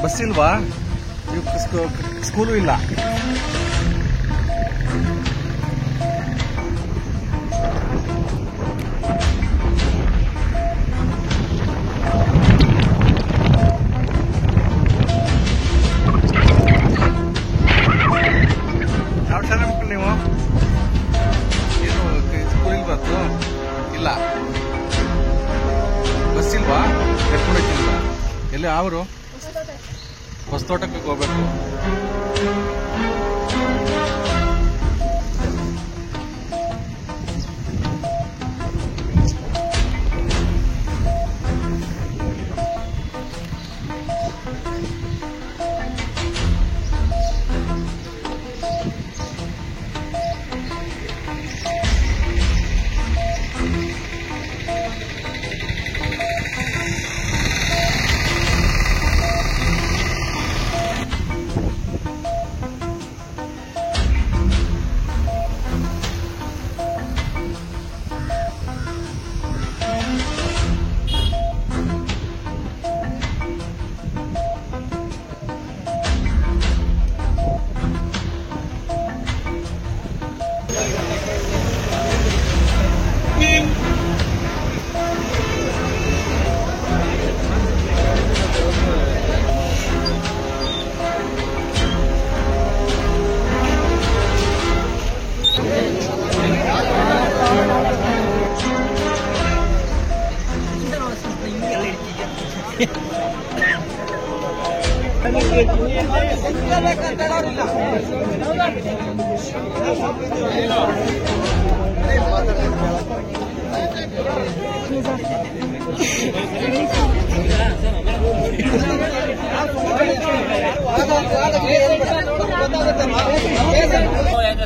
Bus ಇಲ್ವಾ? School ಇಲ್ಲ. ಯಾವ ಶಾಲೆ ಮಕ್ಕಳು ನೀವು? ಏನು ಸ್ಕೂಲ್ ಇಲ್ಬಾರ್ದು? ಇಲ್ಲ. ಬಸ್ ಇಲ್ವಾ? ಕರ್ಕೊಂಡು ಹೋಗ್ತಿಲ್ವಾ? ಎಲ್ಲಿ ಅವರು? ಹೊಸತೋಟಕ್ಕೆ ಹೋಗ್ಬೇಕು.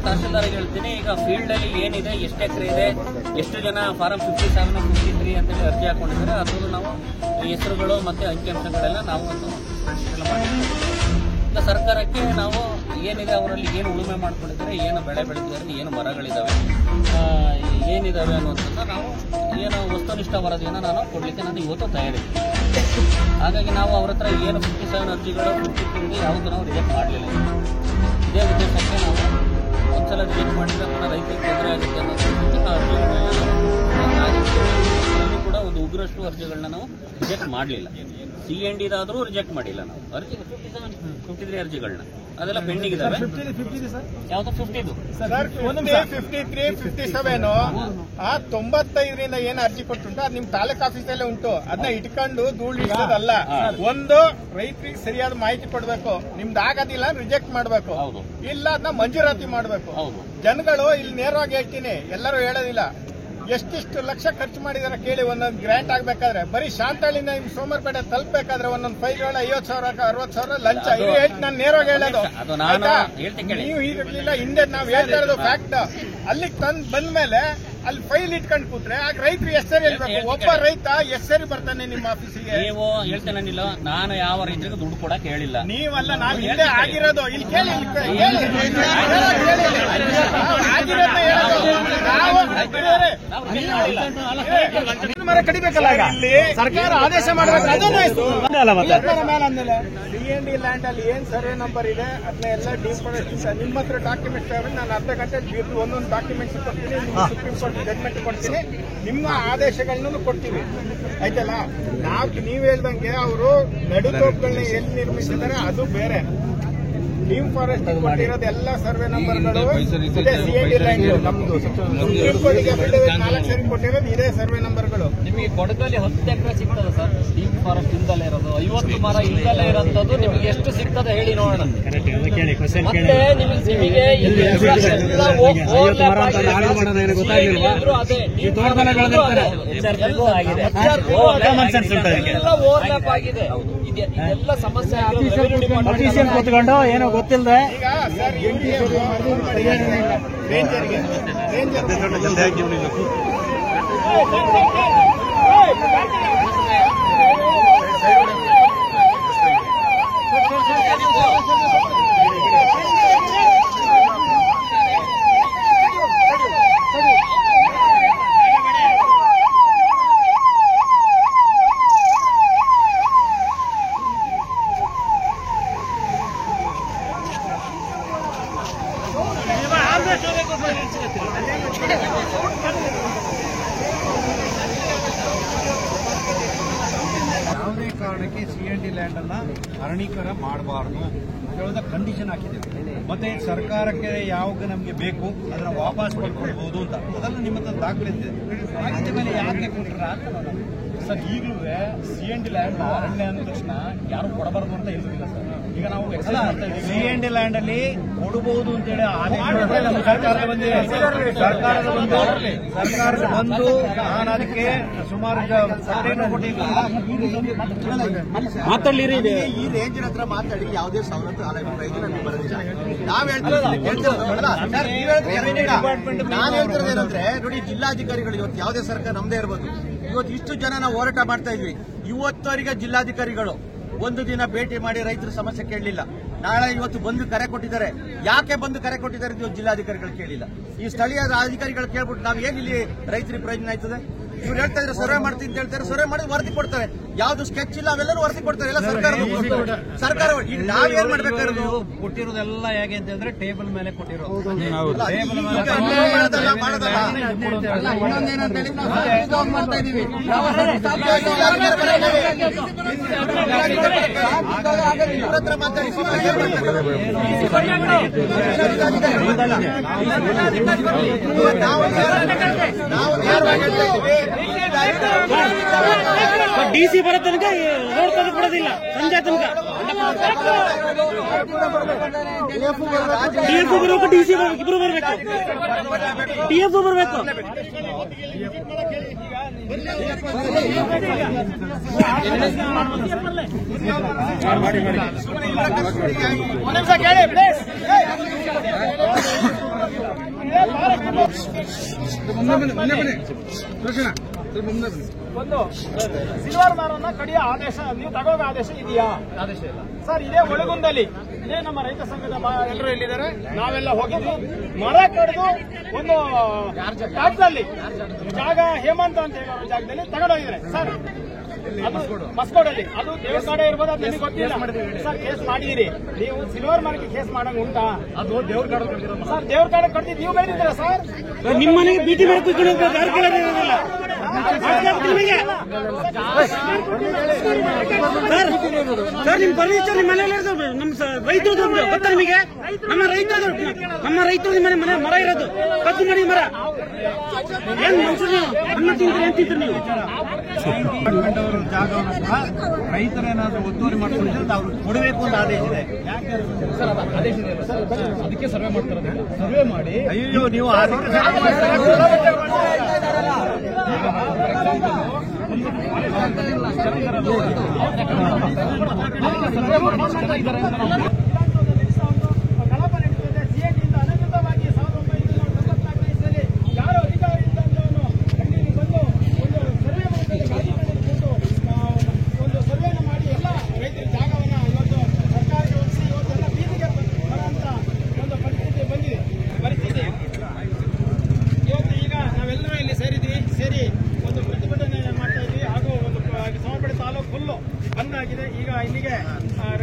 ತಹಸೀಲ್ದಾರ್ಗೆ ಹೇಳ್ತೀನಿ, ಈಗ ಫೀಲ್ಡ್ ಅಲ್ಲಿ ಏನಿದೆ, ಎಷ್ಟು ಎಕರೆ ಇದೆ, ಎಷ್ಟು ಜನ ಫಾರಂ 57 53 ಅಂತೇಳಿ ಅರ್ಜಿ ಹಾಕೊಂಡಿದ್ದಾರೆ, ಅದು ನಾವು ಹೆಸರುಗಳು ಮತ್ತೆ ಅಂಕಿಅಂಶಗಳೆಲ್ಲ ನಾವು ಒಂದು ಮಾಡಿದ್ದೀವಿ. ಈಗ ಸರ್ಕಾರಕ್ಕೆ ನಾವು ಏನಿದೆ, ಅವರಲ್ಲಿ ಏನು ಉಳುಮೆ ಮಾಡ್ಕೊಂಡಿದ್ದಾರೆ, ಏನು ಬೆಳೆ ಬೆಳೀತಿದ್ದಾರೆ, ಏನು ಮರಗಳಿದ್ದಾವೆ, ಏನಿದಾವೆ ಅನ್ನುವಂಥದ್ದು ನಾವು ಏನು ವಸ್ತುನಿಷ್ಠ ವರದಿಯನ್ನು ನಾನು ಕೊಡಲಿಕ್ಕೆ ನಾನು ಇವತ್ತು ತಯಾರಿದ್ದೀನಿ. ಹಾಗಾಗಿ ನಾವು ಅವ್ರ ಹತ್ರ ಏನು 57 ಅರ್ಜಿಗಳು 53 ಯಾವುದು ನಾವು ರಿಜೆಕ್ಟ್ ಮಾಡಲಿಲ್ಲ. ಇದೇ ಉದ್ದೇಶಕ್ಕೆ ನಾವು ಒಂದ್ಸಲ ರಿಜೆಕ್ಟ್ ಮಾಡಿದ್ರೆ ಕೂಡ ರೈತರಿಗೆ ತೊಂದರೆ ಆಗುತ್ತೆ ಅನ್ನೋದಕ್ಕೆ ಅರ್ಜಿಗಳನ್ನ ಕೂಡ ಒಂದು ಉಗ್ರಷ್ಟು ಅರ್ಜಿಗಳನ್ನ ನಾವು ರಿಜೆಕ್ಟ್ ಮಾಡಲಿಲ್ಲ. CNDದಾದರೂ ರಿಜೆಕ್ಟ್ ಮಾಡಿಲ್ಲ ನಾವು ಅರ್ಜಿ 53 ಅರ್ಜಿಗಳನ್ನ, ಅದೆಲ್ಲ ಪೆಂಡಿಂಗ್ ಇದಾವೆ. ಯಾವ್ದು 50 53 57 ಆ 95ರಿಂದ ಏನು ಅರ್ಜಿ ಕೊಟ್ಟುಂಟು ಅದು ನಿಮ್ ತಾಲೂಕ್ ಆಫೀಸಲ್ಲೇ ಉಂಟು. ಅದನ್ನ ಇಟ್ಕೊಂಡು ಧೂಳು ಇಡೋದಲ್ಲ. ಒಂದು ರೈತರಿಗೆ ಸರಿಯಾದ ಮಾಹಿತಿ ಕೊಡ್ಬೇಕು. ನಿಮ್ದು ಆಗೋದಿಲ್ಲ ರಿಜೆಕ್ಟ್ ಮಾಡ್ಬೇಕು, ಇಲ್ಲ ಅದನ್ನ ಮಂಜೂರಾತಿ ಮಾಡ್ಬೇಕು. ಜನಗಳು ಇಲ್ಲಿ ನೇರವಾಗಿ ಹೇಳ್ತೀನಿ, ಎಲ್ಲರೂ ಹೇಳೋದಿಲ್ಲ. ಎಷ್ಟಿಷ್ಟು ಲಕ್ಷ ಖರ್ಚು ಮಾಡಿದಾರೆ ಕೇಳಿ. ಒಂದೊಂದು ಗ್ರಾಂಟ್ ಆಗ್ಬೇಕಾದ್ರೆ ಬರೀ ಶಾಂತಳ್ಳಿಯಿಂದ ನಿಮ್ ಸೋಮವಾರಪೇಟೆ ತಲುಪಬೇಕಾದ್ರೆ ಒಂದೊಂದು ಫೈಲ್ಗಳ 50,000 60,000 ಲಂಚ. ಇದು ನಾನು ನೇರವಾಗಿ ಹೇಳೋದು. ನೀವು ಇರಲಿಲ್ಲ, ಹಿಂದೆ ನಾವು ಹೇಳ್ತಾ ಇರೋದು ಫ್ಯಾಕ್ಟ್. ಅಲ್ಲಿ ಬಂದ್ಮೇಲೆ ಅಲ್ಲಿ ಫೈಲ್ ಇಟ್ಕೊಂಡು ಕೂತ್ರೆ ಆಗ ರೈತರು ಎಷ್ಟು ಸರಿ ಹೇಳ್ಬೇಕು? ಒಬ್ಬ ರೈತ ಎಷ್ಟು ಸರಿ ಬರ್ತಾನೆ ನಿಮ್ಮ ಆಫೀಸಿಗೆ? ನೀವು ಹೇಳ್ತೇನಿಲ್ಲ, ನಾನು ಯಾವ ರೈತರಿಗೆ ದುಡ್ಡು ಕೊಡಕ್ ಹೇಳಿಲ್ಲ. ನೀವಲ್ಲ, ನಾವು ಇಲ್ಲೇ ಆಗಿರೋದು. ಇಲ್ಲಿ ಕೇಳಿ, ಮರ ಕಡಿಬೇಕಲ್ಲ. ಇಲ್ಲಿ ಸರ್ಕಾರ ಆದೇಶ ಮಾಡಬೇಕು. CND ಲ್ಯಾಂಡ್ ಅಲ್ಲಿ ಏನ್ ಸರ್ವೆ ನಂಬರ್ ಇದೆ ಅದನ್ನ ಎಲ್ಲ ಡಿಫಾರೆಸ್ಟ್ ನಿಮ್ಮ ಹತ್ರ ಡಾಕ್ಯುಮೆಂಟ್ಸ್ ನಾನು ಅರ್ಧ ಗಂಟೆ ಒಂದೊಂದು ಡಾಕ್ಯುಮೆಂಟ್ಸ್ ಕೊಡ್ತೀನಿ, ಸುಪ್ರೀಂ ಕೋರ್ಟ್ ಜಡ್ಜ್ಮೆಂಟ್ ಕೊಡ್ತೀನಿ, ನಿಮ್ಮ ಆದೇಶಗಳನ್ನು ಕೊಡ್ತೀವಿ. ಆಯ್ತಲ್ಲ? ನೀವ್ ಹೇಳ್ದಂಗೆ ಅವರು ನಡುತೋಪುಗಳನ್ನ ಎಲ್ಲಿ ನಿರ್ಮಿಸಿದ್ದಾರೆ ಅದು ಬೇರೆ. ಡೀಮ್ ಫಾರೆಸ್ಟ್ ಕೊಟ್ಟಿರೋದು ಎಲ್ಲ ಸರ್ವೆ ನಂಬರ್ಗಳು CND ಲ್ಯಾಂಡ್ ನಮ್ದು. ಸುಪ್ರೀಂ ಕೋರ್ಟಿಗೆ 4 ಸರಿ ಕೊಟ್ಟಿರೋದು ಇದೇ ಸರ್ವೆ ನಂಬರ್ಗಳು. ನಿಮಗೆ ಕೊಡಗಲ್ಲಿ 10 ಎಕರೆ ಸಿಗ್ತದೆ ಸರ್ ಡೀಪ್ ಫಾರೆಸ್ಟ್ ಇಲ್ದಲೇ ಇರೋದು. 50 ಮರ ಇಲ್ದಲೇ ಇರೋಂಥದ್ದು ನಿಮಗೆ ಎಷ್ಟು ಸಿಗ್ತದೆ ಹೇಳಿ ನೋಡೋಣ. ಮತ್ತೆ ನಿಮಗೆ ಓವರ್ಲ್ಯಾಪ್ ಆಗಿದೆ. ಇದೆಲ್ಲ ಸಮಸ್ಯೆ ಕೂತ್ಕೊಂಡು ಏನೋ ಗೊತ್ತಿಲ್ಲದೆ ಯಾವುದೇ ಕಾರಣಕ್ಕೆ CND ಲ್ಯಾಂಡ್ ಅನ್ನ ಅರಣ್ಯೀಕರಣ ಮಾಡಬಾರ್ದು ಹೇಳೋದ ಕಂಡೀಷನ್ ಹಾಕಿದ್ದೇವೆ. ಮತ್ತೆ ಸರ್ಕಾರಕ್ಕೆ ಯಾವಾಗ ನಮಗೆ ಬೇಕು ಅದನ್ನ ವಾಪಸ್ ಪಡ್ಕೊಳ್ಬಹುದು ಅಂತ ಅದನ್ನು ನಿಮ್ಮ ಹತ್ರ ದಾಖಲಿದೆ. ಆಗಿದ ಮೇಲೆ ಯಾಕೆ ಕೊಟ್ಟರ ಸರ್? ಈಗಲೂ CND ಲ್ಯಾಂಡ್ ಅರಣ್ಯ ಅಂದ ತಕ್ಷಣ ಯಾರು ಕೊಡಬಾರದು ಅಂತ ಇರುವುದಿಲ್ಲ ಸರ್. ಈಗ ನಾವು CND ಲ್ಯಾಂಡ್ ಅಲ್ಲಿ ಕೊಡಬಹುದು ಅಂತೇಳಿ ಆದೇಶ ನಮ್ಮ ಸರ್ಕಾರದ ಬಂದಿದೆ. ಸರ್ಕಾರದ ಬಂದು ನಾನು ಅದಕ್ಕೆ ಸುಮಾರು ಈ ರೇಂಜಿನ ಹತ್ರ ಮಾತಾಡಿ ಯಾವುದೇ ಸವಲತ್ತು ಪ್ರಯೋಜನ ಬರೋದಿಲ್ಲ. ನಾವ್ ನಾನು ಹೇಳ್ತಿರೋದು ಏನಂದ್ರೆ ನೋಡಿ, ಜಿಲ್ಲಾಧಿಕಾರಿಗಳು ಇವತ್ತು ಯಾವುದೇ ಸರ್ಕಾರ ನಮ್ದೇ ಇರ್ಬೋದು. ಇವತ್ತು ಇಷ್ಟು ಜನ ನಾವು ಹೋರಾಟ ಮಾಡ್ತಾ ಇದ್ವಿ. ಇವತ್ತವರೆಗೆ ಜಿಲ್ಲಾಧಿಕಾರಿಗಳು ಒಂದು ದಿನ ಭೇಟಿ ಮಾಡಿ ರೈತರ ಸಮಸ್ಯೆ ಕೇಳಲಿಲ್ಲ. ನಾಳೆ ಇವತ್ತು ಬಂದು ಕರೆ ಕೊಟ್ಟಿದ್ದಾರೆ. ಯಾಕೆ ಬಂದು ಕರೆ ಕೊಟ್ಟಿದ್ದಾರೆ ಇವತ್ತು ಜಿಲ್ಲಾಧಿಕಾರಿಗಳು ಕೇಳಿಲ್ಲ? ಈ ಸ್ಥಳೀಯ ಅಧಿಕಾರಿಗಳು ಕೇಳ್ಬಿಟ್ಟು ನಾವ್ ಏನ್ ಇಲ್ಲಿ ರೈತರಿಗೆ ಪ್ರಯೋಜನ ಆಯ್ತದೆ? ಇವ್ರು ಹೇಳ್ತಾ ಇದ್ರೆ ಸರ್ವೆ ಮಾಡ್ತೀನಿ ಅಂತ ಹೇಳ್ತಾರೆ, ಸರ್ವೆ ಮಾಡಿ ವರದಿ ಕೊಡ್ತಾರೆ. ಯಾವ್ದು ಸ್ಕೆಚ್ ಇಲ್ಲ ಅವೆಲ್ಲರೂ ವರದಿ ಕೊಡ್ತಾರೆ. ಎಲ್ಲ ಸರ್ಕಾರ ಈಗ ನಾವೇನ್ ಮಾಡ್ಬೇಕಾದ್ರು ಕೊಟ್ಟಿರೋದೆಲ್ಲ ಹೇಗೆ ಅಂತ ಹೇಳಿದ್ರೆ ಟೇಬಲ್ ಮೇಲೆ ಕೊಟ್ಟಿರೋದು. DC ಬರೋ ತನಕ ರೋಡ್ ತಂದು ಕೊಡೋದಿಲ್ಲ. ಸಂಜೆ ತನಕ DF ಬರಬೇಕು, DC ಬರಬೇಕು, ಇಬ್ರು ಬರಬೇಕು. DF ಬರಬೇಕು. ಒಂದು ಸಿಲ್ವರ್ ಮರನ್ನ ಕಡಿಯೋ ಆದೇಶ ನೀವು ತಗೋ ಆದೇಶ ಇದೆಯಾ? ಆದೇಶ ಇಲ್ಲ ಸರ್. ಇದೇ ಒಳಗುಂದಲ್ಲಿ ಇದೇ ನಮ್ಮ ರೈತ ಸಂಘದ ಎಲ್ಲರೂ ಎಲ್ಲಿದ್ದಾರೆ, ನಾವೆಲ್ಲ ಹೋಗಿದ್ವಿ. ಮರ ಕಡಿದು ಒಂದು ಜಾಗದಲ್ಲಿ ಜಾಗ ಹೇಮಂತ ಅಂತ ಹೇಳೋ ಜಾಗದಲ್ಲಿ ತಗೊಂಡೋಗಿದ್ದಾರೆ ಸರ್. ಮಸ್ಕೋಡಲ್ಲಿ ಅದು ದೇವ್ರ ಕಾಡೆ ಇರ್ಬೋದು, ಅದು ನಿಮಗೆ ಗೊತ್ತಿಲ್ಲ ಸರ್. ಕೇಸ್ ಮಾಡಿದಿರಿ ನೀವು. ಸಿಲ್ವರ್ ಮರಕ್ಕೆ ಕೇಸ್ ಮಾಡಂಗ್ ಉಂಟಾ? ಅದು ದೇವ್ರ ಕಾಡೆ ಸರ್. ದೇವ್ರ ಕಾಡೆ ಕಡ್ದಿದ್ದು ನೀವು ಬೆಳೆದಿದ್ದೀರಾ ಸರ್? ನಿಮ್ಮ ಮನೆಗೆ ಭೇಟಿ ಮಾಡ್ಕೊಂಡು ಸರ್, ನಿಮ್ ಫರ್ನಿಚರ್ ನಿಮ್ಮ ಮನೇಲಿ ನಮ್ಮ ರೈತರು ಗೊತ್ತಾ ನಿಮಗೆ? ನಮ್ಮ ರೈತರು ನಿಮ್ಮ ಮನೆ ಮರ ಇರೋದು ಕದ್ದು ಮಾಡಿ ಮರ. ಏನ್ ಮನುಷ್ಯರು ಅನ್ನ ತಿಂತೀರಿ, ಏನ್ ತಿಂತೀರಿ ನೀವು? ಜಾಗವನ್ನು ರೈತರೇನಾದ್ರೂ ಒತ್ತುವರಿ ಮಾಡ್ಕೊಂಡಿದ್ರೆ ಅವ್ರು ಕೊಡಬೇಕು ಅಂತ ಆದೇಶ ಇದೆ. ಆದೇಶ ಇದೆ ಸರ್, ಅದಕ್ಕೆ ಸರ್ವೆ ಮಾಡ್ತಾರೆ. ಸರ್ವೆ ಮಾಡಿ ಅಯ್ಯೋ ನೀವು ಕಲಾಪ ನಡೀತಿದೆ. CND ಇಂದ ಅನಧಿಕೃತವಾಗಿ 1994 ಸೇರಿ ಒಂದು ಪ್ರತಿಭಟನೆ ಮಾಡ್ತಾ ಇದ್ವಿ. ಹಾಗೂ ಒಂದು ಸೋಮವಾರಪೇಟೆ ತಾಲೂಕು ಫುಲ್ಲು ಬಂದ್ ಆಗಿದೆ. ಈಗ ಇಲ್ಲಿಗೆ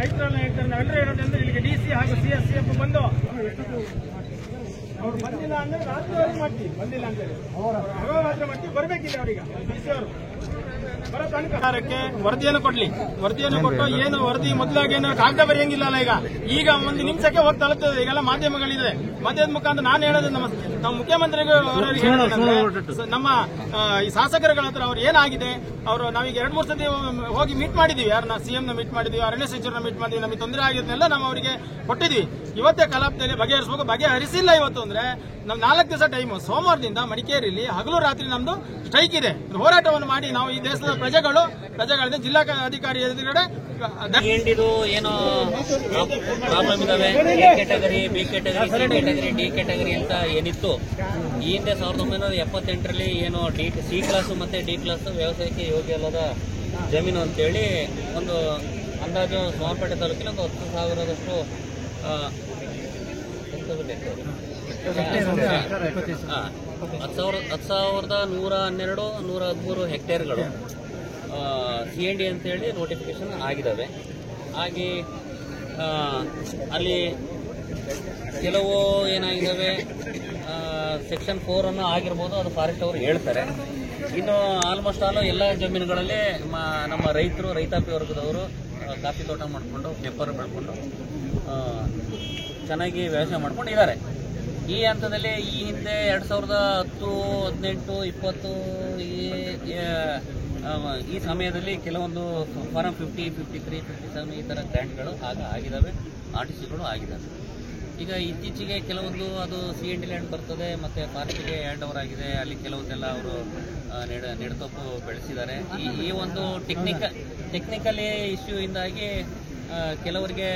ರೈತರನ್ನ ಹೇಳ್ತಾರೆ, ನಾವೆಲ್ಲರೂ ಹೇಳೋದ್ರಿಂದ ಇಲ್ಲಿಗೆ DC ಹಾಗೂ CF ಬಂದು ಅವ್ರು ಬಂದಿಲ್ಲ ಅಂದ್ರೆ ರಾತ್ರಿ ಮಾಡ್ತೀವಿ, ಬಂದಿಲ್ಲ ಅಂತೇಳಿ ಅಹೋರಾತ್ರ ಮಾಡ್ತೀವಿ. ಬರ್ಬೇಕಿಲ್ಲ ಅವ್ರಿಗೆ DC ಅವರು ಬರೋ ತನಕ ಸರ್ಕಾರಕ್ಕೆ ವರದಿಯನ್ನು ಕೊಟ್ಟು ಏನು ವರದಿ ಮೊದಲಾಗಿ ಏನು ಕಾಗದ ಬರೆಯಂಗಿಲ್ಲ ಈಗ ಒಂದು ನಿಮಿಷಕ್ಕೆ ಹೋಗಿ ತಲುಪ್ತದೆ. ಈಗೆಲ್ಲ ಮಾಧ್ಯಮಗಳಿದೆ, ಮಾಧ್ಯಮದ ಮುಖಾಂತರ ನಾನು ಹೇಳೋದು ನಮ್ಮ ಮುಖ್ಯಮಂತ್ರಿಗಳು ನಮ್ಮ ಈ ಶಾಸಕರುಗಳ ಹತ್ರ ಅವ್ರು ಏನಾಗಿದೆ, ಅವರು ನಾವೀಗ 2-3 ಸತಿ ಹೋಗಿ ಮೀಟ್ ಮಾಡಿದೀವಿ. ಯಾರನ್ನ CM ನ ಮೀಟ್ ಮಾಡಿದೀವಿ, ಅರಣ್ಯ ಸಚಿವರನ್ನ ಮೀಟ್ ಮಾಡಿದೀವಿ. ನಮಗೆ ತೊಂದರೆ ಆಗಿದ್ದನ್ನೆಲ್ಲ ನಾವು ಅವರಿಗೆ ಕೊಟ್ಟಿದ್ವಿ. ಇವತ್ತೇ ಕಲಾಪದಲ್ಲಿ ಬಗೆಹರಿಸಬೇಕು, ಬಗೆಹರಿಸಿಲ್ಲ ಇವತ್ತು ಅಂದ್ರೆ ನಮ್ 4 ದಿವಸ ಟೈಮು. ಸೋಮವಾರದಿಂದ ಮಡಿಕೇರಿಯಲ್ಲಿ ಹಗಲು ರಾತ್ರಿ ನಮ್ದು ಸ್ಟ್ರೈಕ್ ಇದೆ. ಹೋರಾಟವನ್ನು ಮಾಡಿ ನಾವು ಈ ದೇಶದ ಪ್ರಜೆಗಳಿಂದ ಜಿಲ್ಲಾ ಅಧಿಕಾರಿ ಎದುರುಗಡೆ ಇದು ಏನೋ ಪ್ರಾಬ್ಲಮ್ ಇದಾವೆ. A category, B category, C category, D category ಅಂತ ಏನಿತ್ತು ಈ ಹಿಂದೆ 1978ರಲ್ಲಿ ಏನು C ಕ್ಲಾಸ್ ಮತ್ತೆ D ಕ್ಲಾಸ್ ವ್ಯವಸಾಯಕ್ಕೆ ಯೋಗ್ಯ ಅಲ್ಲದ ಜಮೀನು ಅಂತೇಳಿ ಒಂದು ಅಂದಾಜು ಸೋಮವಾರಪೇಟೆ ತಾಲೂಕಿನ ಒಂದು 10,000ದಷ್ಟು 10,112, 113 ಹೆಕ್ಟೇರ್ಗಳು C&D ಅಂತೇಳಿ ನೋಟಿಫಿಕೇಶನ್ ಆಗಿದ್ದಾವೆ. ಹಾಗೆ ಅಲ್ಲಿ ಕೆಲವು ಏನಾಗಿದ್ದಾವೆ, ಸೆಕ್ಷನ್ 4 ಅನ್ನು ಆಗಿರ್ಬೋದು, ಅದು ಫಾರೆಸ್ಟ್ ಅವರು ಹೇಳ್ತಾರೆ. ಇನ್ನು ಆಲ್ಮೋಸ್ಟ್ ಆಲ್ ಎಲ್ಲ ಜಮೀನುಗಳಲ್ಲಿ ನಮ್ಮ ರೈತಾಪಿ ವರ್ಗದವರು ಕಾಫಿ ತೋಟ ಮಾಡಿಕೊಂಡು ಪೆಪ್ಪರ್ ಬೆಳ್ಕೊಂಡು ಚೆನ್ನಾಗಿ ವ್ಯವಸಾಯ ಮಾಡ್ಕೊಂಡಿದ್ದಾರೆ. ಈ ಹಂತದಲ್ಲಿ ಈ ಹಿಂದೆ 2010, 18, 20 ಈ ಸಮಯದಲ್ಲಿ ಕೆಲವೊಂದು ಫಾರಂ 50, 53, 57 ಈ ಥರ ಗ್ರ್ಯಾಂಟ್ಗಳು ಆಗಿದ್ದಾವೆ, RTCಗಳು ಆಗಿದ್ದಾವೆ. ಈಗ ಇತ್ತೀಚೆಗೆ ಕೆಲವೊಂದು ಅದು C&D ಲ್ಯಾಂಡ್ ಬರ್ತದೆ, ಮತ್ತು ಫಾರೆಸ್ಟ್ಗೆ ಹ್ಯಾಂಡ್ ಓವರ್ ಆಗಿದೆ. ಅಲ್ಲಿ ಕೆಲವೊಂದೆಲ್ಲ ಅವರು ನೆಡತೋಪು ಬೆಳೆಸಿದ್ದಾರೆ. ಈ ಒಂದು ಟೆಕ್ನಿಕಲಿ ಇಶ್ಯೂಯಿಂದಾಗಿ ಕೆಲವರಿಗೆ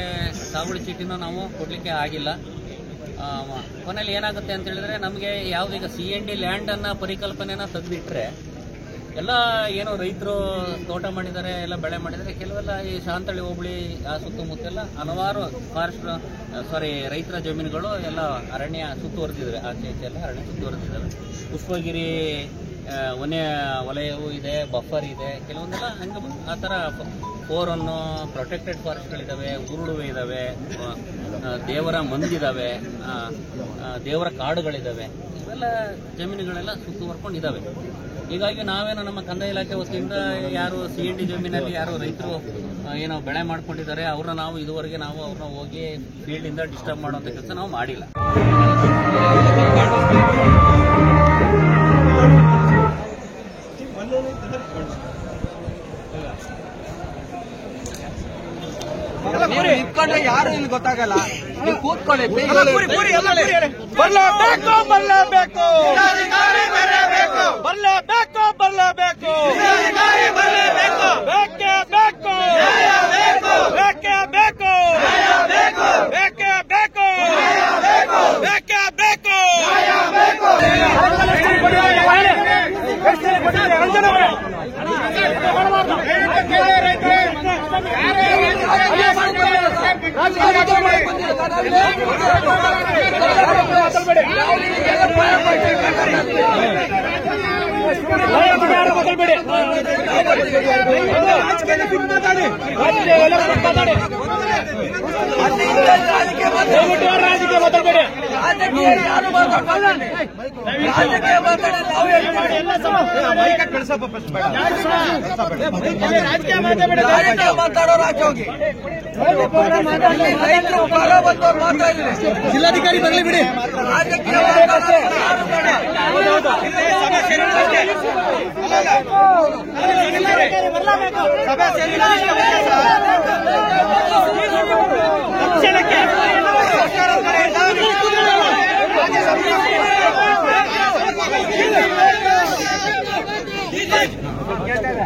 ಸಾಗುವಳಿ ಚೀಟಿನ ನಾವು ಕೊಡಲಿಕ್ಕೆ ಆಗಿಲ್ಲ. ಕೊನೆಯಲ್ಲಿ ಏನಾಗುತ್ತೆ ಅಂತ ಹೇಳಿದ್ರೆ, ನಮಗೆ ಯಾವುದೀಗ C&D ಲ್ಯಾಂಡನ್ನು ಪರಿಕಲ್ಪನೆನ ತೆಗೆದಿಟ್ಟರೆ ಎಲ್ಲ ಏನೋ ರೈತರು ತೋಟ ಮಾಡಿದ್ದಾರೆ, ಎಲ್ಲ ಬೆಳೆ ಮಾಡಿದ್ದಾರೆ. ಕೆಲವೆಲ್ಲ ಈ ಶಾಂತಳ್ಳಿ ಹೋಬಳಿ ಆ ಸುತ್ತಮುತ್ತೆಲ್ಲ ಹಲವಾರು ರೈತರ ಜಮೀನುಗಳು ಎಲ್ಲ ಅರಣ್ಯ ಸುತ್ತುವರೆದಿದ್ದಾವೆ. ಆಚೆ ಎಲ್ಲ ಅರಣ್ಯ ಸುತ್ತುವರೆದಿದ್ದಾವೆ. ಪುಷ್ಪಗಿರಿ ವಲಯವೂ ಇದೆ, ಬಫರ್ ಇದೆ, ಕೆಲವೊಂದೆಲ್ಲ ಹಂಗೆ ಆ ಥರ 4 ಪ್ರೊಟೆಕ್ಟೆಡ್ ಫಾರೆಸ್ಟ್ಗಳಿದ್ದಾವೆ, ಉರುಳುವೆ ಇದ್ದಾವೆ, ದೇವರ ಮಂದಿದ್ದಾವೆ, ದೇವರ ಕಾಡುಗಳಿದ್ದಾವೆ. ಇವೆಲ್ಲ ಜಮೀನುಗಳೆಲ್ಲ ಸುತ್ತುವರ್ಕೊಂಡಿದ್ದಾವೆ. ಹೀಗಾಗಿ ನಾವೇನೋ ನಮ್ಮ ಕಂದಾಯ ಇಲಾಖೆ ವತಿಯಿಂದ ಯಾರು C&D ಜಮೀನಲ್ಲಿ ಯಾರು ರೈತರು ಏನೋ ಬೆಳೆ ಮಾಡ್ಕೊಂಡಿದ್ದಾರೆ ಅವ್ರನ್ನ ನಾವು ಇದುವರೆಗೆ ಅವ್ರನ್ನ ಹೋಗಿ ಫೀಲ್ಡಿಂದ ಡಿಸ್ಟರ್ಬ್ ಮಾಡುವಂಥ ಕೆಲಸ ನಾವು ಮಾಡಿಲ್ಲ. ಯಾರು ಇಲ್ಲಿ ಗೊತ್ತಾಗಲ್ಲ, ನೀವು ಕೂತ್ಕೊಳ್ಳಿ. ಬರಲೇಬೇಕು, ಬರಲೇಬೇಕು, ಬರಲೇಬೇಕು, ಬೇಕೇ ಬೇಕು, ಬೇಕೇ ಬೇಕು, ಬೇಕೇ ಬೇಕು, ಬೇಕೇ ಬೇಕು. ಜಿಲ್ಲಾಧಿಕಾರಿ ಬರಲಿ ಬಿಡಿ.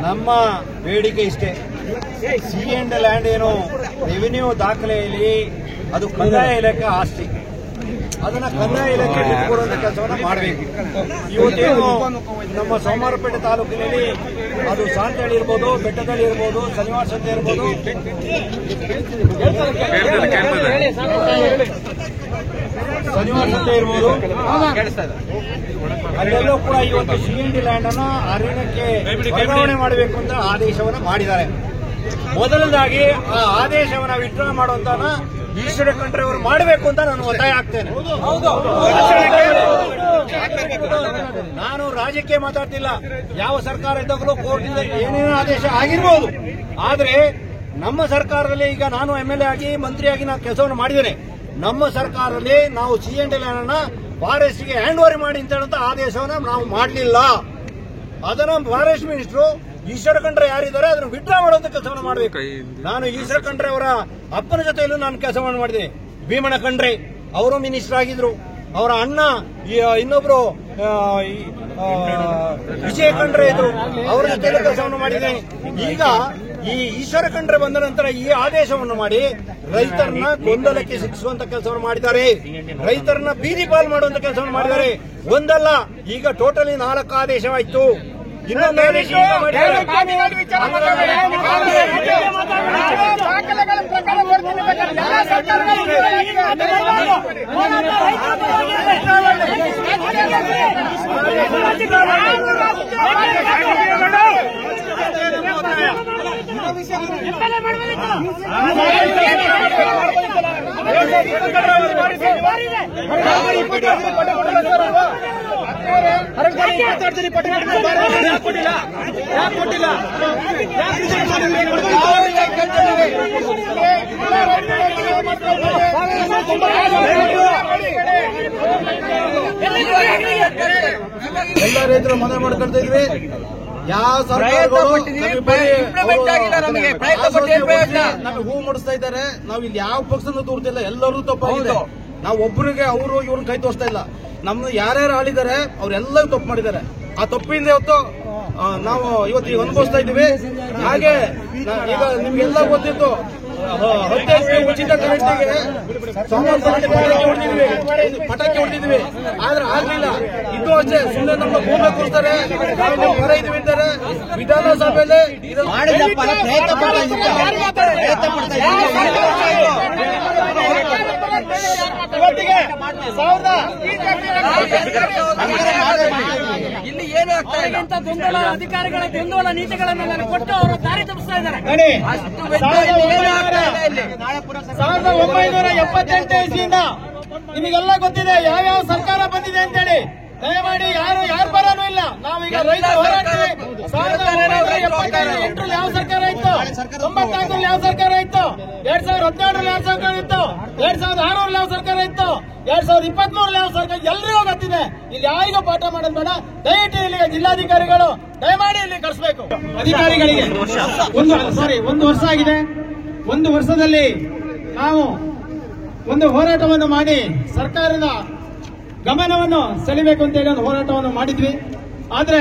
ನಮ್ಮ ಬೇಡಿಕೆ ಇಷ್ಟೇ, C&D ಲ್ಯಾಂಡ್ ಏನು ರೆವಿನ್ಯೂ ದಾಖಲೆಯಲ್ಲಿ ಅದು ಕಂದಾಯ ಇಲಾಖೆ ಆಸ್ತಿ, ಅದನ್ನ ಕಂದಾಯ ಇಲಾಖೆ ಬಿಟ್ಟುಕೊಡುವಂತ ಕೆಲಸವನ್ನ ಮಾಡಬೇಕು. ಇವತ್ತೇನು ನಮ್ಮ ಸೋಮವಾರಪೇಟೆ ತಾಲೂಕಿನಲ್ಲಿ ಅದು ಸಾಂತಳ್ಳಿ ಇರ್ಬೋದು, ಬೆಟ್ಟದಲ್ಲಿ ಇರ್ಬೋದು, ಶನಿವಾರ ಸಂತೆ ಇರ್ಬೋದು, ಶನಿವಾರ ಸಂತೆ ಇರ್ಬೋದು, ಅಲ್ಲೆಲ್ಲೂ ಕೂಡ ಇವತ್ತು ಸಿಎಂಡಿ ಲ್ಯಾಂಡ್ ಅನ್ನ ಅರಣ್ಯಕ್ಕೆ ವರ್ಗಾವಣೆ ಮಾಡಬೇಕು ಅಂತ ಆದೇಶವನ್ನ ಮಾಡಿದ್ದಾರೆ. ಮೊದಲನೇದಾಗಿ ಆ ಆದೇಶವನ್ನ ವಿಡ್ರಾ ಮಾಡುವಂತ ಈಶ್ವರ ಖಂಡ್ರೆ ಅವರು ಮಾಡಬೇಕು ಅಂತ ನಾನು ಒತ್ತಾಯ ಆಗ್ತೇನೆ. ನಾನು ರಾಜ್ಯಕ್ಕೆ ಮಾತಾಡ್ತಿಲ್ಲ. ಯಾವ ಸರ್ಕಾರ ಇದ್ದಾಗಲೂ ಕೋರ್ಟಿಂದ ಏನೇನೋ ಆದೇಶ ಆಗಿರ್ಬೋದು, ಆದ್ರೆ ನಮ್ಮ ಸರ್ಕಾರದಲ್ಲಿ ಈಗ ನಾನು MLA ಆಗಿ ಮಂತ್ರಿಯಾಗಿ ನಾನು ಕೆಲಸವನ್ನು ಮಾಡಿದ್ದೇನೆ. ನಮ್ಮ ಸರ್ಕಾರದಲ್ಲಿ ನಾವು ಸಿಎಂಡಿ ಲ್ಯಾಂಡ್ ಅನ್ನ ಫಾರೆಸ್ಟ್ಗೆ ಹ್ಯಾಂಡ್ ಓವರ್ ಮಾಡಿ ಅಂತ ಹೇಳುವಂತ ಆದೇಶವನ್ನ ನಾವು ಮಾಡಲಿಲ್ಲ. ಅದನ್ನ ಫಾರೆಸ್ಟ್ ಮಿನಿಸ್ಟ್ರು ಈಶ್ವರ ಖಂಡ್ರೆ ಯಾರಿದ್ದಾರೆ ಅದನ್ನು ವಿಡ್ರಾ ಮಾಡುವಂತ ಕೆಲಸವನ್ನು ಮಾಡಬೇಕು. ನಾನು ಈಶ್ವರ ಖಂಡ್ರೆ ಅವರ ಅಪ್ಪನ ಜೊತೆಯಲ್ಲೂ ನಾನು ಕೆಲಸವನ್ನು ಮಾಡಿದೆ. ಭೀಮಣ್ಣ ಖಂಡ್ರೆ ಅವರು ಮಿನಿಸ್ಟರ್ ಆಗಿದ್ರು. ಅವರ ಅಣ್ಣ ಇನ್ನೊಬ್ರು ವಿಜಯ ಖಂಡ್ರೆ ಇದ್ರು, ಅವರ ಜೊತೆಯಲ್ಲೂ ಕೆಲಸವನ್ನು ಮಾಡಿದ್ದೇನೆ. ಈಗ ಈ ಈಶ್ವರ ಖಂಡ್ರೆ ಬಂದ ನಂತರ ಈ ಆದೇಶವನ್ನು ಮಾಡಿ ರೈತರನ್ನ ಗೊಂದಲಕ್ಕೆ ಸಿಕ್ಕಿಸುವಂತ ಕೆಲಸವನ್ನು ಮಾಡಿದ್ದಾರೆ. ರೈತರನ್ನ ಬೀದಿ ಪಾಲ್ ಮಾಡುವಂತ ಕೆಲಸವನ್ನು ಮಾಡಿದ್ದಾರೆ. ಒಂದಲ್ಲ, ಈಗ ಟೋಟಲಿ 4 ಆದೇಶವಾಯಿತು. ಇನ್ನೊಂದು ಆದೇಶ ಎಲ್ಲ ರೈತರು ಮನೆ ಮಾಡ್ಕೊಳ್ತಾ ಇದ್ವಿ. ಯಾವ ಸರ್ಕಾರಗಳು ನಮಗೆ ಹೂ ಮೂಡಿಸ್ತಾ ಇದ್ದಾರೆ. ನಾವು ಇಲ್ಲಿ ಯಾವ ಪಕ್ಷನೂ ತೋರ್ತಿಲ್ಲ, ಎಲ್ಲರೂ ತಪ್ಪಾಗಿದೆ. ನಾವು ಒಬ್ಬರಿಗೆ ಅವರು ಇವ್ರನ್ನ ಕೈ ತೋರಿಸ್ತಾ ಇಲ್ಲ. ನಮ್ದು ಯಾರ್ಯಾರು ಆಳಿದ್ದಾರೆ ಅವರೆಲ್ಲರೂ ತಪ್ಪು ಮಾಡಿದ್ದಾರೆ. ಆ ತಪ್ಪಿಂದ ಇವತ್ತು ನಾವು ಇವತ್ತು ಅನುಭವಿಸ್ತಾ ಇದ್ದೀವಿ. ಹಾಗೆ ಈಗ ನಿಮ್ಗೆಲ್ಲ ಗೊತ್ತಿತ್ತು, ಉಚಿತ ಕರೆಂಟಿಗೆ ಪಟಾಕಿ ಹೊಡೆದಿದ್ವಿ, ಆದ್ರೆ ಆಗ್ಲಿಲ್ಲ. ಇದು ಅಷ್ಟೇ, ಸುಮ್ಮನೆ ನಮ್ಮ ಭೂಮಿ ಕೂರಿಸ್ತಾರೆ, ಹೊರ ಇದೀವಿ ಅಂತಾರೆ. ವಿಧಾನಸಭೆಯಲ್ಲಿ ಇಲ್ಲಿ ಏನು ಆಗ್ತಾ ಗೊಂದಲ ಅಧಿಕಾರಿಗಳ ಗೊಂದಲ ನೀತಿಗಳನ್ನು ನಾನು ಕೊಟ್ಟು ಅವರು ದಾರಿ ತಪ್ಪಿಸ್ತಾ ಇದ್ದಾರೆ. 1978 ಇಸ್ವಿಯಿಂದ ನಿಮಗೆಲ್ಲ ಗೊತ್ತಿದೆ ಯಾವ್ಯಾವ ಸರ್ಕಾರ ಬಂದಿದೆ ಅಂತೇಳಿ. ದಯಮಾಡಿ ಯಾರು ಬರೋನು ಇಲ್ಲ. ನಾವೀಗ ರೈತ ಹೋರಾಡ್ತೀವಿ. 1978ರಲ್ಲಿ ಯಾವ ಸರ್ಕಾರ ಇತ್ತು, 94ರಲ್ಲಿ ಯಾವ ಸರ್ಕಾರ ಇತ್ತು, 2017ರಲ್ಲಿ ಯಾವ ಸರ್ಕಾರ ಇತ್ತು, 2006ರಲ್ಲಿ ಯಾವ ಸರ್ಕಾರ ಇತ್ತು, 2023ರಲ್ಲಿ ಯಾವ ಸರ್ಕಾರ, ಎಲ್ರಿಗೂ ಗೊತ್ತಿದೆ. ಇಲ್ಲಿ ಯಾರಿಗೂ ಪಾಠ ಮಾಡೋದು ಬೇಡ. ದಯವಿಟ್ಟು ಇಲ್ಲಿಗೆ ಜಿಲ್ಲಾಧಿಕಾರಿಗಳು ದಯಮಾಡಿ ಇಲ್ಲಿ ಕಳಿಸಬೇಕು. ಅಧಿಕಾರಿಗಳಿಗೆ ಒಂದು ವರ್ಷ ಆಗಿದೆ. 1 ವರ್ಷದಲ್ಲಿ ನಾವು ಒಂದು ಹೋರಾಟವನ್ನು ಮಾಡಿ ಸರ್ಕಾರದ ಗಮನವನ್ನು ಸೆಳೆಯಬೇಕು ಅಂತೇಳಿ ಒಂದು ಹೋರಾಟವನ್ನು ಮಾಡಿದ್ವಿ. ಆದ್ರೆ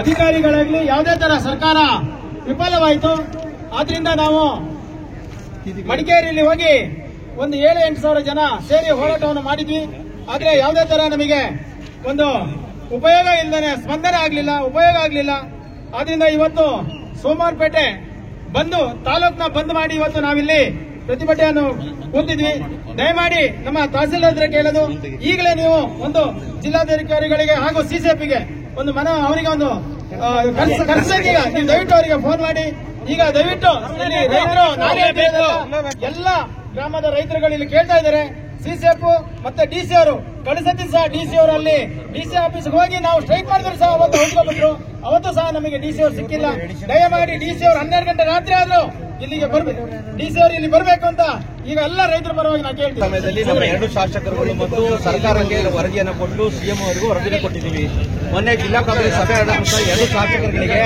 ಅಧಿಕಾರಿಗಳಾಗ್ಲಿ ಯಾವುದೇ ತರ ಸರ್ಕಾರ ವಿಫಲವಾಯಿತು. ಆದ್ರಿಂದ ನಾವು ಮಡಿಕೇರಿಯಲ್ಲಿ ಹೋಗಿ ಒಂದು 7-8 ಸಾವಿರ ಜನ ಸೇರಿ ಹೋರಾಟವನ್ನು ಮಾಡಿದ್ವಿ. ಆದ್ರೆ ಯಾವುದೇ ತರ ನಮಗೆ ಒಂದು ಉಪಯೋಗ ಇಲ್ಲದೆ ಸ್ಪಂದನೆ ಆಗಲಿಲ್ಲ, ಉಪಯೋಗ ಆಗಲಿಲ್ಲ. ಆದ್ರಿಂದ ಇವತ್ತು ಸೋಮವಾರಪೇಟೆ ಬಂದು ತಾಲೂಕ್ನ ಬಂದ್ ಮಾಡಿ ಇವತ್ತು ನಾವಿಲ್ಲಿ ಪ್ರತಿಭಟನೆಯನ್ನು ಕೂತಿದ್ವಿ. ದಯಮಾಡಿ ನಮ್ಮ ತಹಸೀಲ್ದಾರ್ ಹತ್ರ ಕೇಳೋದು, ಈಗಲೇ ನೀವು ಒಂದು ಜಿಲ್ಲಾಧಿಕಾರಿಗಳಿಗೆ ಹಾಗೂ ಸಿಸಿಎಫ್ಗೆ ಒಂದು ಅವರಿಗೆ ಒಂದು ಕರ್ಸಕ್ಕೆ ನೀವು ದಯವಿಟ್ಟು ಅವರಿಗೆ ಫೋನ್ ಮಾಡಿ. ಈಗ ದಯವಿಟ್ಟು ಇಲ್ಲಿ ರೈತರು ಎಲ್ಲ ಗ್ರಾಮದ ರೈತರುಗಳು ಇಲ್ಲಿ ಕೇಳ್ತಾ ಇದ್ದಾರೆ. ಸಿಸಿಎಫ್ ಮತ್ತೆ ಡಿಸಿ ಅವರು ಕಳಿಸತಿ ಸಹ ಡಿಸಿ ಅವರು ಅಲ್ಲಿ ಡಿಸಿ ಆಫೀಸ್ಗೆ ಹೋಗಿ ನಾವು ಸ್ಟ್ರೈಕ್ ಮಾಡಿದ್ರು ಸಹ ಅವತ್ತು ಹೊಂದ್ಕೊಂಡ್ಬಿಟ್ರು. ಅವತ್ತು ಸಹ ನಮಗೆ ಡಿಸಿ ಅವರು ಸಿಕ್ಕಿಲ್ಲ. ದಯಮಾಡಿ ಡಿಸಿ ಅವರು 12 ಗಂಟೆ ರಾತ್ರಿ ಆದ್ರೂ ಇಲ್ಲಿಗೆ ಬರ್ಬೇಕು, ಡಿಸಿ ಅವರು ಇಲ್ಲಿ ಬರಬೇಕು ಅಂತ ಈಗ ಎಲ್ಲ ರೈತರ ಪರವಾಗಿ ನಾವು ಕೇಳ್ತೀವಿ. ಸಮಯದಲ್ಲಿ ನಮ್ಮ 2 ಶಾಸಕರುಗಳು ಮತ್ತು ಸರ್ಕಾರಕ್ಕೆ ವರದಿಯನ್ನು ಕೊಟ್ಟು ಸಿಎಂ ಅವರಿಗೂ ವರದಿಯನ್ನು ಕೊಟ್ಟಿದ್ದೀವಿ. ಮೊನ್ನೆ ಜಿಲ್ಲಾ ಕಾಂಗ್ರೆಸ್ ಸಭೆ ಆದ ನಂತರ 2 ಶಾಸಕರುಗಳಿಗೆ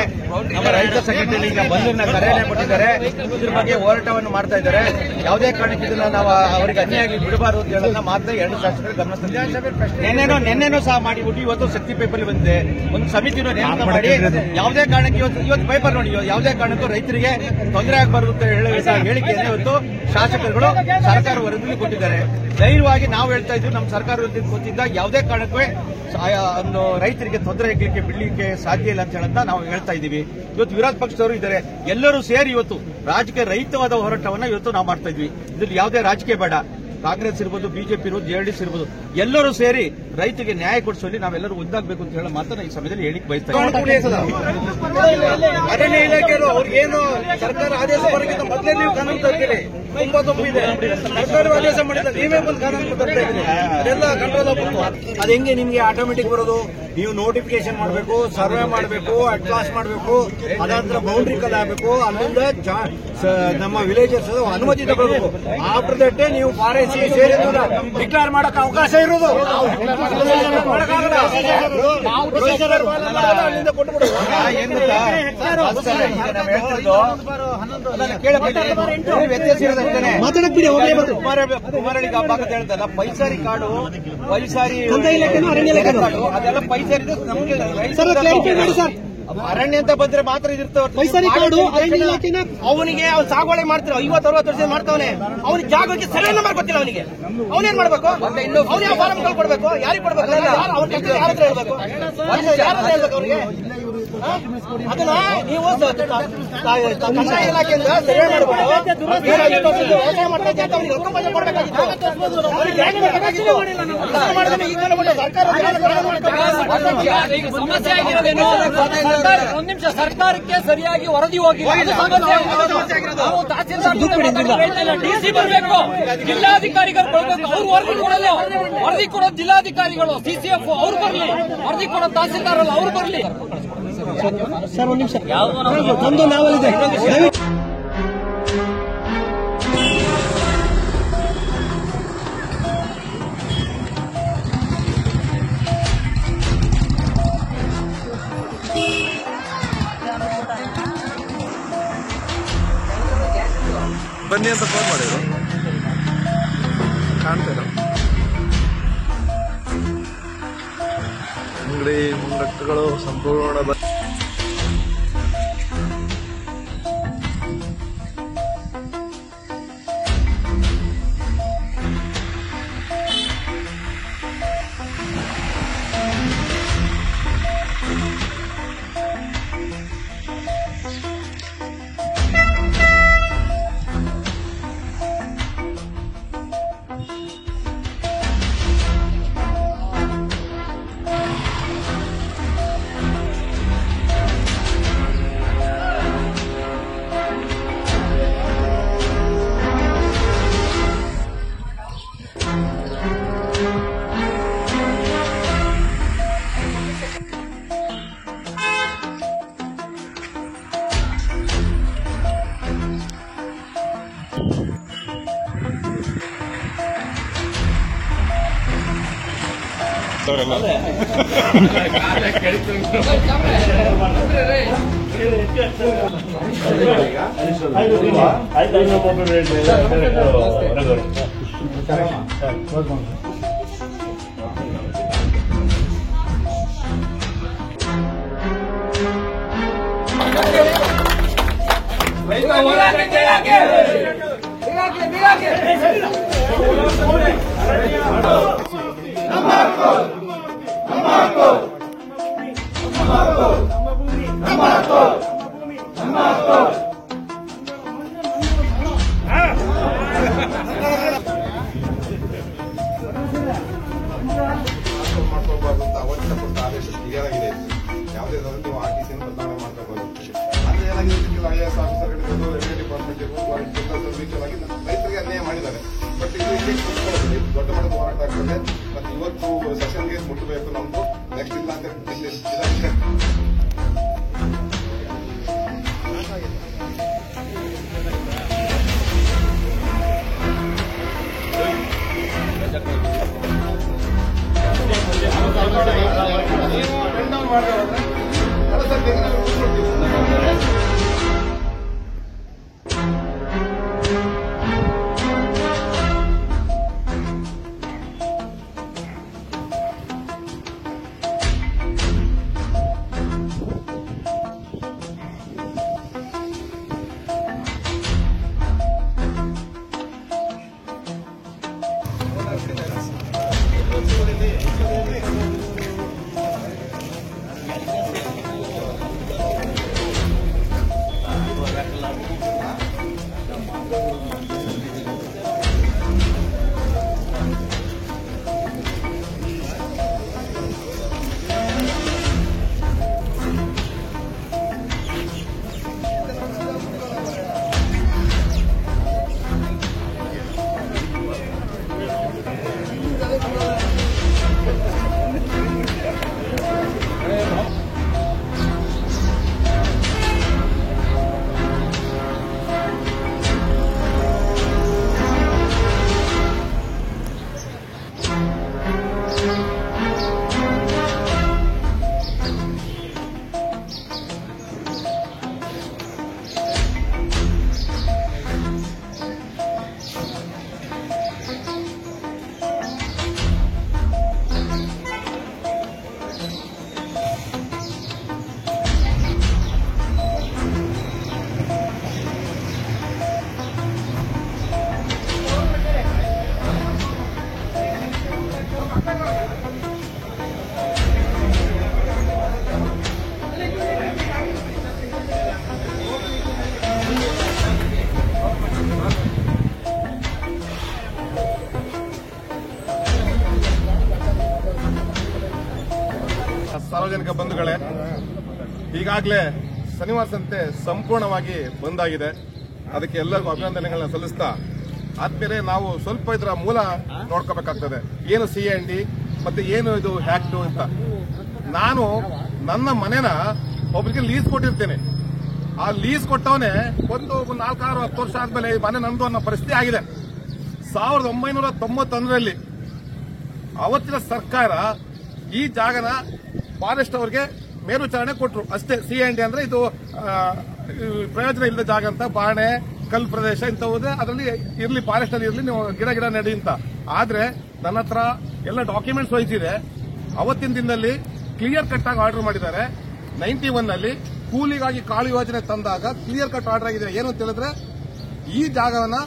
ನಮ್ಮ ರೈತ ಸಂಘಟನೆ ಈಗ ಬಂಧನ ಕರೆಯನ್ನು ಕೊಟ್ಟಿದ್ದಾರೆ. ಇದ್ರ ಬಗ್ಗೆ ಹೋರಾಟವನ್ನು ಮಾಡ್ತಾ ಇದ್ದಾರೆ. ಯಾವುದೇ ಕಾರಣಕ್ಕೆ ಇದನ್ನ ನಾವು ಅವರಿಗೆ ಅನ್ಯಾಯ ಬಿಡಬಾರದು ಅಂತ ಹೇಳೋದನ್ನ ಮಾತ್ರ 2 ಶಾಸಕರು ಗಮನ ತಂದಿದ್ದಾರೆ. ನಿನ್ನೆನೂ ಸಹ ಮಾಡಿಬಿಟ್ಟು ಇವತ್ತು ಶಕ್ತಿ ಪೇಪರ್ ಬಂದಿದೆ. ಒಂದು ಸಮಿತಿಯನ್ನು ನೇಮಕ ಮಾಡಿ ಯಾವುದೇ ಕಾರಣಕ್ಕೆ ಇವತ್ತು ಪೇಪರ್ ನೋಡಿ, ಯಾವುದೇ ಕಾರಣಕ್ಕೂ ರೈತರಿಗೆ ತೊಂದರೆ ಆಗಬಾರದು ಅಂತ ಹೇಳಿಕೆಯನ್ನು ಇವತ್ತು ಶಾಸಕರುಗಳು ಸರ್ಕಾರ ವರದಿಯಲ್ಲಿ ಕೊಟ್ಟಿದ್ದಾರೆ. ಧೈರ್ಯವಾಗಿ ನಾವು ಹೇಳ್ತಾ ಇದ್ವಿ, ನಮ್ಮ ಸರ್ಕಾರ ಗೊತ್ತಿದ್ದ ಯಾವುದೇ ಕಾರಣಕ್ಕೂ ರೈತರಿಗೆ ತೊಂದರೆ ಬಿಡಲಿಕ್ಕೆ ಸಾಧ್ಯ ಇಲ್ಲ ಅಂತ ಹೇಳೋದನ್ನ ನಾವು ಹೇಳ್ತಾ ಇದ್ದೀವಿ. ಇವತ್ತು ವಿರೋಧ ಪಕ್ಷದವರು ಇದ್ದಾರೆ, ಎಲ್ಲರೂ ಸೇರಿ ಇವತ್ತು ರಾಜಕೀಯ ರಹಿತವಾದ ಹೋರಾಟವನ್ನ ಇವತ್ತು ನಾವು ಮಾಡ್ತಾ ಇದ್ವಿ. ಇದ್ರಲ್ಲಿ ಯಾವುದೇ ರಾಜಕೀಯ ಬೇಡ. ಕಾಂಗ್ರೆಸ್ ಇರ್ಬೋದು, ಬಿಜೆಪಿ ಇರ್ಬೋದು, ಜೆಡಿಎಸ್ ಇರ್ಬೋದು, ಎಲ್ಲರೂ ಸೇರಿ ರೈತರಿಗೆ ನ್ಯಾಯ ಕೊಡಿಸುವಲ್ಲಿ ನಾವೆಲ್ಲರೂ ಒಂದಾಗಬೇಕು ಅಂತ ಹೇಳೋ ಮಾತನ್ನ ಈ ಸಮಯದಲ್ಲಿ ಹೇಳಿಕ್ ಬಯಸ್ತಾ ಅರಣ್ಯ ಇಲಾಖೆಯವರು ಅವ್ರಿಗೇನು ಸರ್ಕಾರ ಆದೇಶ ಬರೋಕ್ಕಿಂತ ಮೊದಲೇ ನೀವು ಕಾನೂನು ತರ್ತೀರಿ, ತುಂಬಾ ತಪ್ಪಿದೆ. ಸರ್ಕಾರ ಆದೇಶ ಮಾಡಿದ್ರೆ ನೀವೇ ಬಂದು ಕಾನೂನು ತರ್ತಾ ಇದ್ದೀರಿ, ಅದೆಲ್ಲ ಕಂಟ್ರೋಲ್ ಆಗಬೇಕು. ಅದು ಹೆಂಗೆ ನಿಮ್ಗೆ ಆಟೋಮೆಟಿಕ್ ಬರೋದು? ನೀವು ನೋಟಿಫಿಕೇಶನ್ ಮಾಡಬೇಕು, ಸರ್ವೆ ಮಾಡಬೇಕು, ಅಡ್ವಾನ್ಸ್ ಮಾಡಬೇಕು, ಅದಾದ ಬೌಂಡ್ರಿ ಕಲ್ ಆಗಬೇಕು, ಅಲ್ಲಿಂದ ನಮ್ಮ ವಿಲೇಜಸ್ ಅನುಮತಿ ತಗೊಳ್ಬೇಕು. ಆಫ್ಟರ್ ದಟ್ ನೀವು ಫಾರೆಸ್ಟ್ ಸೇರಿ ಡಿಕ್ಲೇರ್ ಮಾಡಕ್ ಅವಕಾಶ ಇರೋದು. ಅಲ್ಲಿಂದ ಕೊಟ್ಬಿಡು. ವ್ಯತ್ಯಾಸ ಇರೋದಂತಾನೆ ಕುಮಾರಳ್ಳಿ ಹಬ್ಬ ಅಂತ ಹೇಳ್ತಲ್ಲ, ಪೈಸಾರಿ ಕಾಡು, ಪೈಸಾರಿ ಅದೆಲ್ಲ ಪೈಸಾರಿ ನಮ್ಗೆ ಅರಣ್ಯ ಅಂತ ಬಂದ್ರೆ ಮಾತ್ರ ಇದಿರ್ತವೆ. ಪೈಸಾರಿ ಕಾಡು ಅವನಿಗೆ ಅವ್ನು ಸಾಗುವಳಿ ಮಾಡ್ತಾರೆ, 50-60 ವರ್ಷ ಮಾಡ್ತಾವನೆ. ಅವನಿಗೆ ಜಾಗಕ್ಕೆ ಸರಿ ನಂಬರ್ ಗೊತ್ತಿಲ್ಲ. ಅವನೇನ್ ಮಾಡ್ಬೇಕು? ಅವ್ನು ಯಾವ ಫಾರಂ ಕೊಡ್ಬೇಕು? ಯಾರಿಗೆ ಕೊಡ್ಬೇಕು? ಹೇಳ್ಬೇಕು ಅವ್ರಿಗೆ. ಅದನ್ನ ನೀವು ಕಂದಾಯ ಇಲಾಖೆಯಿಂದ ಸರ್ವೆ ಮಾಡಬೇಕು. ವ್ಯವಸಾಯ ಮಾಡ್ತಾ ಅಂತ ಅವ್ನಿಗೆ ರೊಕ್ಕ ಕೊಡಬೇಕಾಗಿತ್ತು. ಸಮಸ್ಯೆ ಆಗಿರೋದೇನು? ಒಂದ್ ನಿಮಿಷ, ಸರ್ಕಾರಕ್ಕೆ ಸರಿಯಾಗಿ ವರದಿ ಹೋಗಿಲ್ಲ. ನಾವು ತಹಸೀಲ್ದಾರ್ ಡಿಸಿ ಬರಬೇಕು, ಜಿಲ್ಲಾಧಿಕಾರಿಗಳು ಬರಬೇಕು. ಅವ್ರು ವರದಿ ಕೊಡಲ್ಲ, ವರದಿ ಕೊಡೋದು ಜಿಲ್ಲಾಧಿಕಾರಿಗಳು, ಸಿಸಿಎಫ್ ಅವ್ರು ಬರಲಿ, ವರದಿ ಕೊಡೋದು ತಹಸೀಲ್ದಾರ್ ಅಲ್ಲ, ಅವ್ರು ಬರಲಿ. ಸರ್ ಒಂದ್ ನಿಮಿಷ, ಯಾವ್ದು ನಮ್ದು ನಾವಲ್ಲಿದೆ. ಬನ್ನಿ ಅಂತ ಫೋನ್ ಮಾಡಿದ್ರು, ಕಾಣ್ತೀರ ಅಂಗಡಿ ಮುಂಗಟ್ಟುಗಳು ಸಂಪೂರ್ಣ ರೈತರಿಗೆ ಅನ್ಯಾಯ ಮಾಡಿದ್ದಾರೆ. ಬಟ್ ಇದು ದೊಡ್ಡ ಮಟ್ಟದ ಹೋರಾಟ ಆಗ್ತದೆ. ಮತ್ತೆ ಇವತ್ತು ಸೆಷನ್ಗೆ ಮುಟ್ಟಬೇಕು ನಮ್ದು. ನೆಕ್ಸ್ಟ್ ಇಲ್ಲ ಅಂತ ಬಂಧುಗಳೇ, ಈಗಾಗಲೇ ಶನಿವಾರ ಸಂತೆ ಸಂಪೂರ್ಣವಾಗಿ ಬಂದಾಗಿದೆ. ಅದಕ್ಕೆ ಎಲ್ಲರಿಗೂ ಅಭಿನಂದನೆಗಳನ್ನ ಸಲ್ಲಿಸ್ತಾ, ಆದ್ಮೇಲೆ ನಾವು ಸ್ವಲ್ಪ ಇದರ ಮೂಲ ನೋಡ್ಕೋಬೇಕಾಗ್ತದೆ. ಏನು CND ಮತ್ತೆ ಏನು ಇದು ಹ್ಯಾಕ್ಟು ಅಂತ. ನಾನು ನನ್ನ ಮನೆನ ಒಬ್ಬರಿಗೆ ಲೀಸ್ ಕೊಟ್ಟಿರ್ತೇನೆ. ಆ ಲೀಸ್ ಕೊಟ್ಟವನೇ ಒಂದು 4-10 ವರ್ಷ ಆದ್ಮೇಲೆ ಈ ಮನೆ ನಂದು ಅನ್ನೋ ಪರಿಸ್ಥಿತಿ ಆಗಿದೆ. 1991ರಲ್ಲಿ ಅವತ್ತಿನ ಸರ್ಕಾರ ಈ ಜಾಗನ ಫಾರೆಸ್ಟ್ ಅವರಿಗೆ ಮೇಲ್ವಿಚಾರಣೆ ಕೊಟ್ಟರು ಅಷ್ಟೇ. CND ಅಂದ್ರೆ ಇದು ಪ್ರಯೋಜನ ಇಲ್ಲದ ಜಾಗ ಅಂತ, ಬಾಣೆ ಕಲ್ ಪ್ರದೇಶ ಇಂಥವುದೇ, ಅದರಲ್ಲಿ ಇರ್ಲಿ, ಫಾರೆಸ್ಟ್ ಅಲ್ಲಿ ಇರ್ಲಿ, ನೀವು ಗಿಡ ನಡಿ ಅಂತ. ಆದ್ರೆ ನನ್ನ ಹತ್ರ ಎಲ್ಲ ಡಾಕ್ಯುಮೆಂಟ್ಸ್ ವಹಿಸಿದೆ. ಅವತ್ತಿನ ದಿನದಲ್ಲಿ ಕ್ಲಿಯರ್ ಕಟ್ ಆಗಿ ಆರ್ಡರ್ ಮಾಡಿದ್ದಾರೆ. 91ನಲ್ಲಿ ಕೂಲಿಗಾಗಿ ಕಾಳು ಯೋಜನೆ ತಂದಾಗ ಕ್ಲಿಯರ್ ಕಟ್ ಆರ್ಡರ್ ಆಗಿದೆ. ಏನು ಅಂತ ಹೇಳಿದ್ರೆ, ಈ ಜಾಗವನ್ನ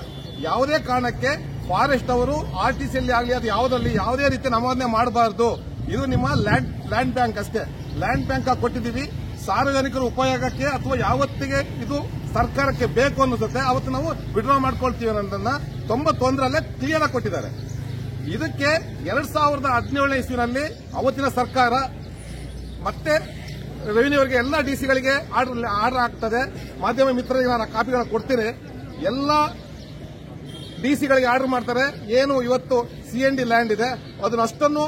ಯಾವುದೇ ಕಾರಣಕ್ಕೆ ಫಾರೆಸ್ಟ್ ಅವರು RTCಯಲ್ಲಿ ಆಗಲಿ ಅದು ಯಾವುದರಲ್ಲಿ ಯಾವುದೇ ರೀತಿ ನಮೂದನೆ ಮಾಡಬಾರದು. ಇದು ನಿಮ್ಮ ಲ್ಯಾಂಡ್ ಬ್ಯಾಂಕ್ ಅಷ್ಟೇ. ಲ್ಯಾಂಡ್ ಬ್ಯಾಂಕ್ ಆಗಿ ಕೊಟ್ಟಿದ್ದೀವಿ, ಸಾರ್ವಜನಿಕರ ಉಪಯೋಗಕ್ಕೆ ಅಥವಾ ಯಾವತ್ತಿಗೆ ಇದು ಸರ್ಕಾರಕ್ಕೆ ಬೇಕು ಅನ್ನಿಸುತ್ತೆ ಅವತ್ತು ನಾವು ವಿಡ್ರಾ ಮಾಡ್ಕೊಳ್ತೀವಿ ಅನ್ನೋದನ್ನ 91ರಲ್ಲೇ ಕ್ಲಿಯರ್ ಆಗಿ ಕೊಟ್ಟಿದ್ದಾರೆ. ಇದಕ್ಕೆ 2017ನೇ ಇಸ್ವಿನಲ್ಲಿ ಅವತ್ತಿನ ಸರ್ಕಾರ ಮತ್ತೆ ರೆವಿನ್ಯೂ ಅವರಿಗೆ ಎಲ್ಲ DCಗಳಿಗೆ ಆರ್ಡರ್ ಆಗ್ತದೆ. ಮಾಧ್ಯಮ ಮಿತ್ರರಿಗೆ ನಾನು ಕಾಪಿಗಳನ್ನು ಕೊಡ್ತೀನಿ. ಎಲ್ಲ DCಗಳಿಗೆ ಆರ್ಡರ್ ಮಾಡ್ತಾರೆ. ಏನು ಇವತ್ತು CND ಲ್ಯಾಂಡ್ ಇದೆ ಅದನ್ನ ಅಷ್ಟನ್ನು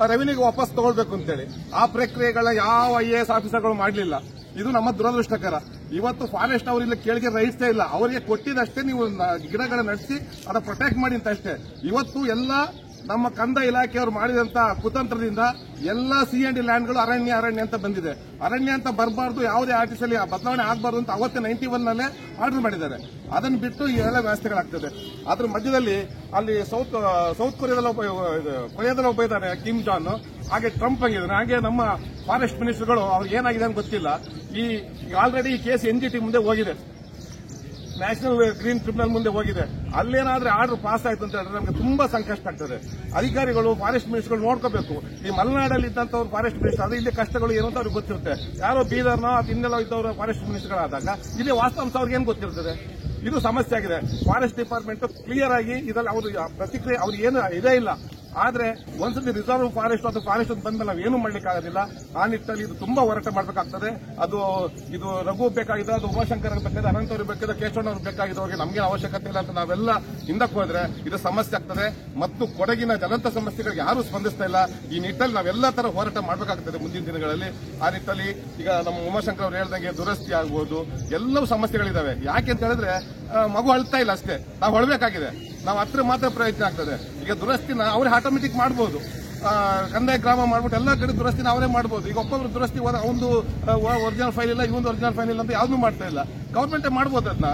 ರೆವಿನ್ಯೂಗೆ ವಾಪಸ್ ತಗೊಳ್ಬೇಕು ಅಂತೇಳಿ. ಆ ಪ್ರಕ್ರಿಯೆಗಳ ಯಾವ IAS ಆಫೀಸರ್ಗಳು ಮಾಡಲಿಲ್ಲ. ಇದು ನಮ್ಮ ದುರದೃಷ್ಟಕರ. ಇವತ್ತು ಫಾರೆಸ್ಟ್ ಅವರಿಂದ ಕೇಳಿಕೆ ರೈತೇ ಇಲ್ಲ. ಅವರಿಗೆ ಕೊಟ್ಟಿದ್ದಷ್ಟೇ ನೀವು ಗಿಡಗಳ ನಡೆಸಿ ಅದನ್ನ ಪ್ರೊಟೆಕ್ಟ್ ಮಾಡಿ ಅಂತ ಅಷ್ಟೇ. ಇವತ್ತು ಎಲ್ಲ ನಮ್ಮ ಕಂದಾಯ ಇಲಾಖೆಯವರು ಮಾಡಿದಂತ ಕುತಂತ್ರದಿಂದ ಎಲ್ಲ CND ಲ್ಯಾಂಡ್ಗಳು ಅರಣ್ಯ ಅಂತ ಬಂದಿದೆ. ಅರಣ್ಯ ಅಂತ ಬರಬಾರ್ದು, ಯಾವುದೇ ಆರ್ಟಿಸಲ್ಲಿ ಬದಲಾವಣೆ ಆಗಬಾರ್ದು ಅಂತ ಅವತ್ತೇ 91ನಲ್ಲೇ ಆರ್ಡರ್ ಮಾಡಿದ್ದಾರೆ. ಅದನ್ನು ಬಿಟ್ಟು ಈ ಎಲ್ಲ ವ್ಯವಸ್ಥೆಗಳಾಗ್ತದೆ. ಅದ್ರ ಮಧ್ಯದಲ್ಲಿ ಅಲ್ಲಿ ಸೌತ್ ಕೊರಿಯಾದಲ್ಲಿ ಒಬ್ಬ ಇದ್ದಾನೆ, ಕಿಮ್ ಜಾನ್, ಹಾಗೆ ಟ್ರಂಪ್ ಆಗಿದ್ದಾನೆ, ಹಾಗೆ ನಮ್ಮ ಫಾರೆಸ್ಟ್ ಮಿನಿಸ್ಟರ್ಗಳು ಅವ್ರಿಗೆ ಏನಾಗಿದೆ ಅಂತ ಗೊತ್ತಿಲ್ಲ. ಈಗ ಆಲ್ರೆಡಿ ಈ ಕೇಸ್ NGT ಮುಂದೆ ಹೋಗಿದೆ, ನ್ಯಾಷನಲ್ ಗ್ರೀನ್ ಟ್ರಿಬ್ಯುನಲ್ ಮುಂದೆ ಹೋಗಿದೆ. ಅಲ್ಲೇನಾದ್ರೆ ಆರ್ಡರ್ ಪಾಸ್ ಆಯ್ತು ಅಂತ ಹೇಳಿದ್ರೆ ನಮಗೆ ತುಂಬಾ ಸಂಕಷ್ಟ ಆಗ್ತದೆ. ಅಧಿಕಾರಿಗಳು ಫಾರೆಸ್ಟ್ ಮಿನಿಸ್ಟರ್ಗಳು ನೋಡ್ಕೋಬೇಕು. ಈ ಮಲೆನಾಡಲ್ಲಿ ಇದ್ದಂತವ್ರು ಫಾರೆಸ್ಟ್ ಮಿನಿಸ್ಟರ್, ಅದು ಇಲ್ಲಿ ಕಷ್ಟಗಳು ಏನು ಅಂತ ಅವ್ರಿಗೆ ಗೊತ್ತಿರುತ್ತೆ. ಯಾರೋ ಬೀದರ್ನೋ ಅದು ಇನ್ನೆಲ್ಲ ಇದ್ದವರು ಫಾರೆಸ್ಟ್ ಮಿನಿಸ್ಟರ್ಗಳಾದಾಗ ಇಲ್ಲಿ ವಾಸ್ತವಾಂಶ ಅವ್ರಿಗೆ ಏನ್ ಗೊತ್ತಿರ್ತದೆ. ಇದು ಸಮಸ್ಯೆ ಆಗಿದೆ. ಫಾರೆಸ್ಟ್ ಡಿಪಾರ್ಟ್ಮೆಂಟ್ ಕ್ಲಿಯರ್ ಆಗಿ ಇದರಲ್ಲಿ ಅವರು ಪ್ರತಿಕ್ರಿಯೆ ಅವ್ರಿಗೆ ಏನು ಇದೇ ಇಲ್ಲ. ಆದ್ರೆ ಒಂದ್ಸತಿ ರಿಸರ್ವ್ ಫಾರೆಸ್ಟ್ ಅಥವಾ ಫಾರೆಸ್ಟ್ ಅಂತ ಬಂದ್ಮೇಲೆ ನಾವು ಏನು ಮಾಡ್ಲಿಕ್ಕೆ ಆಗೋದಿಲ್ಲ. ಆ ನಿಟ್ಟಿನಲ್ಲಿ ಇದು ತುಂಬಾ ಹೋರಾಟ ಮಾಡಬೇಕಾಗ್ತದೆ. ಇದು ರಘು ಬೇಕಾಗಿದೆ, ಅದು ಉಮಾಶಂಕರ್ ಬೇಕಾಗಿದೆ, ಅನಂತವ್ರಿಗೆ ಬೇಕಾಗಿದೆ, ಕೇಶವಣ್ಣವ್ರಿಗೆ ಬೇಕಾಗಿದ್ದವ್ರಿಗೆ ನಮ್ಗೇನು ಅವಶ್ಯಕತೆ ಇಲ್ಲ ಅಂತ ನಾವೆಲ್ಲ ಹಿಂದಕ್ಕೆ ಹೋದ್ರೆ ಇದು ಸಮಸ್ಯೆ ಆಗ್ತದೆ. ಮತ್ತು ಕೊಡಗಿನ ಜ್ವಲಂತ ಸಮಸ್ಯೆಗಳಿಗೆ ಯಾರು ಸ್ಪಂದಿಸ್ತಾ ಇಲ್ಲ. ಈ ನಿಟ್ಟಲ್ಲಿ ನಾವೆಲ್ಲ ತರ ಹೋರಾಟ ಮಾಡಬೇಕಾಗ್ತದೆ ಮುಂದಿನ ದಿನಗಳಲ್ಲಿ. ಆ ನಿಟ್ಟಲ್ಲಿ ಈಗ ನಮ್ಮ ಉಮಾಶಂಕರ್ ಅವರು ಹೇಳ್ದಂಗೆ ದುರಸ್ತಿ ಆಗ್ಬೋದು, ಎಲ್ಲವೂ ಸಮಸ್ಯೆಗಳಿದಾವೆ. ಯಾಕೆ ಅಂತ ಹೇಳಿದ್ರೆ ಮಗು ಅಳ್ತಾ ಇಲ್ಲ ಅಷ್ಟೇ, ನಾವು ಹೊಳಬೇಕಾಗಿದೆ. ನಾವು ಹತ್ರ ಮಾತ್ರ ಪ್ರಯತ್ನ ಆಗ್ತದೆ. ಈಗ ದುರಸ್ತಿನ ಅವ್ರೆ ಆಟೋಮೆಟಿಕ್ ಮಾಡಬಹುದು. ಕಂದಾಯ ಗ್ರಾಮ ಮಾಡ್ಬಿಟ್ಟು ಎಲ್ಲ ಕಡೆ ದುರಸ್ತಿನ ಅವರೇ ಮಾಡಬಹುದು. ಈಗ ಒಬ್ಬೊಬ್ರು ದುರಸ್ತಿ ಒಂದು ಒರಿಜಿನಲ್ ಫೈಲ್ ಇಲ್ಲ, ಇವೊಂದು ಒರಿಜಿನಲ್ ಫೈಲ್ ಇಲ್ಲ ಅಂತ ಯಾವ್ದು ಮಾಡ್ತಾ ಇಲ್ಲ. ಗವರ್ಮೆಂಟೇ ಮಾಡಬಹುದು. ಅದನ್ನ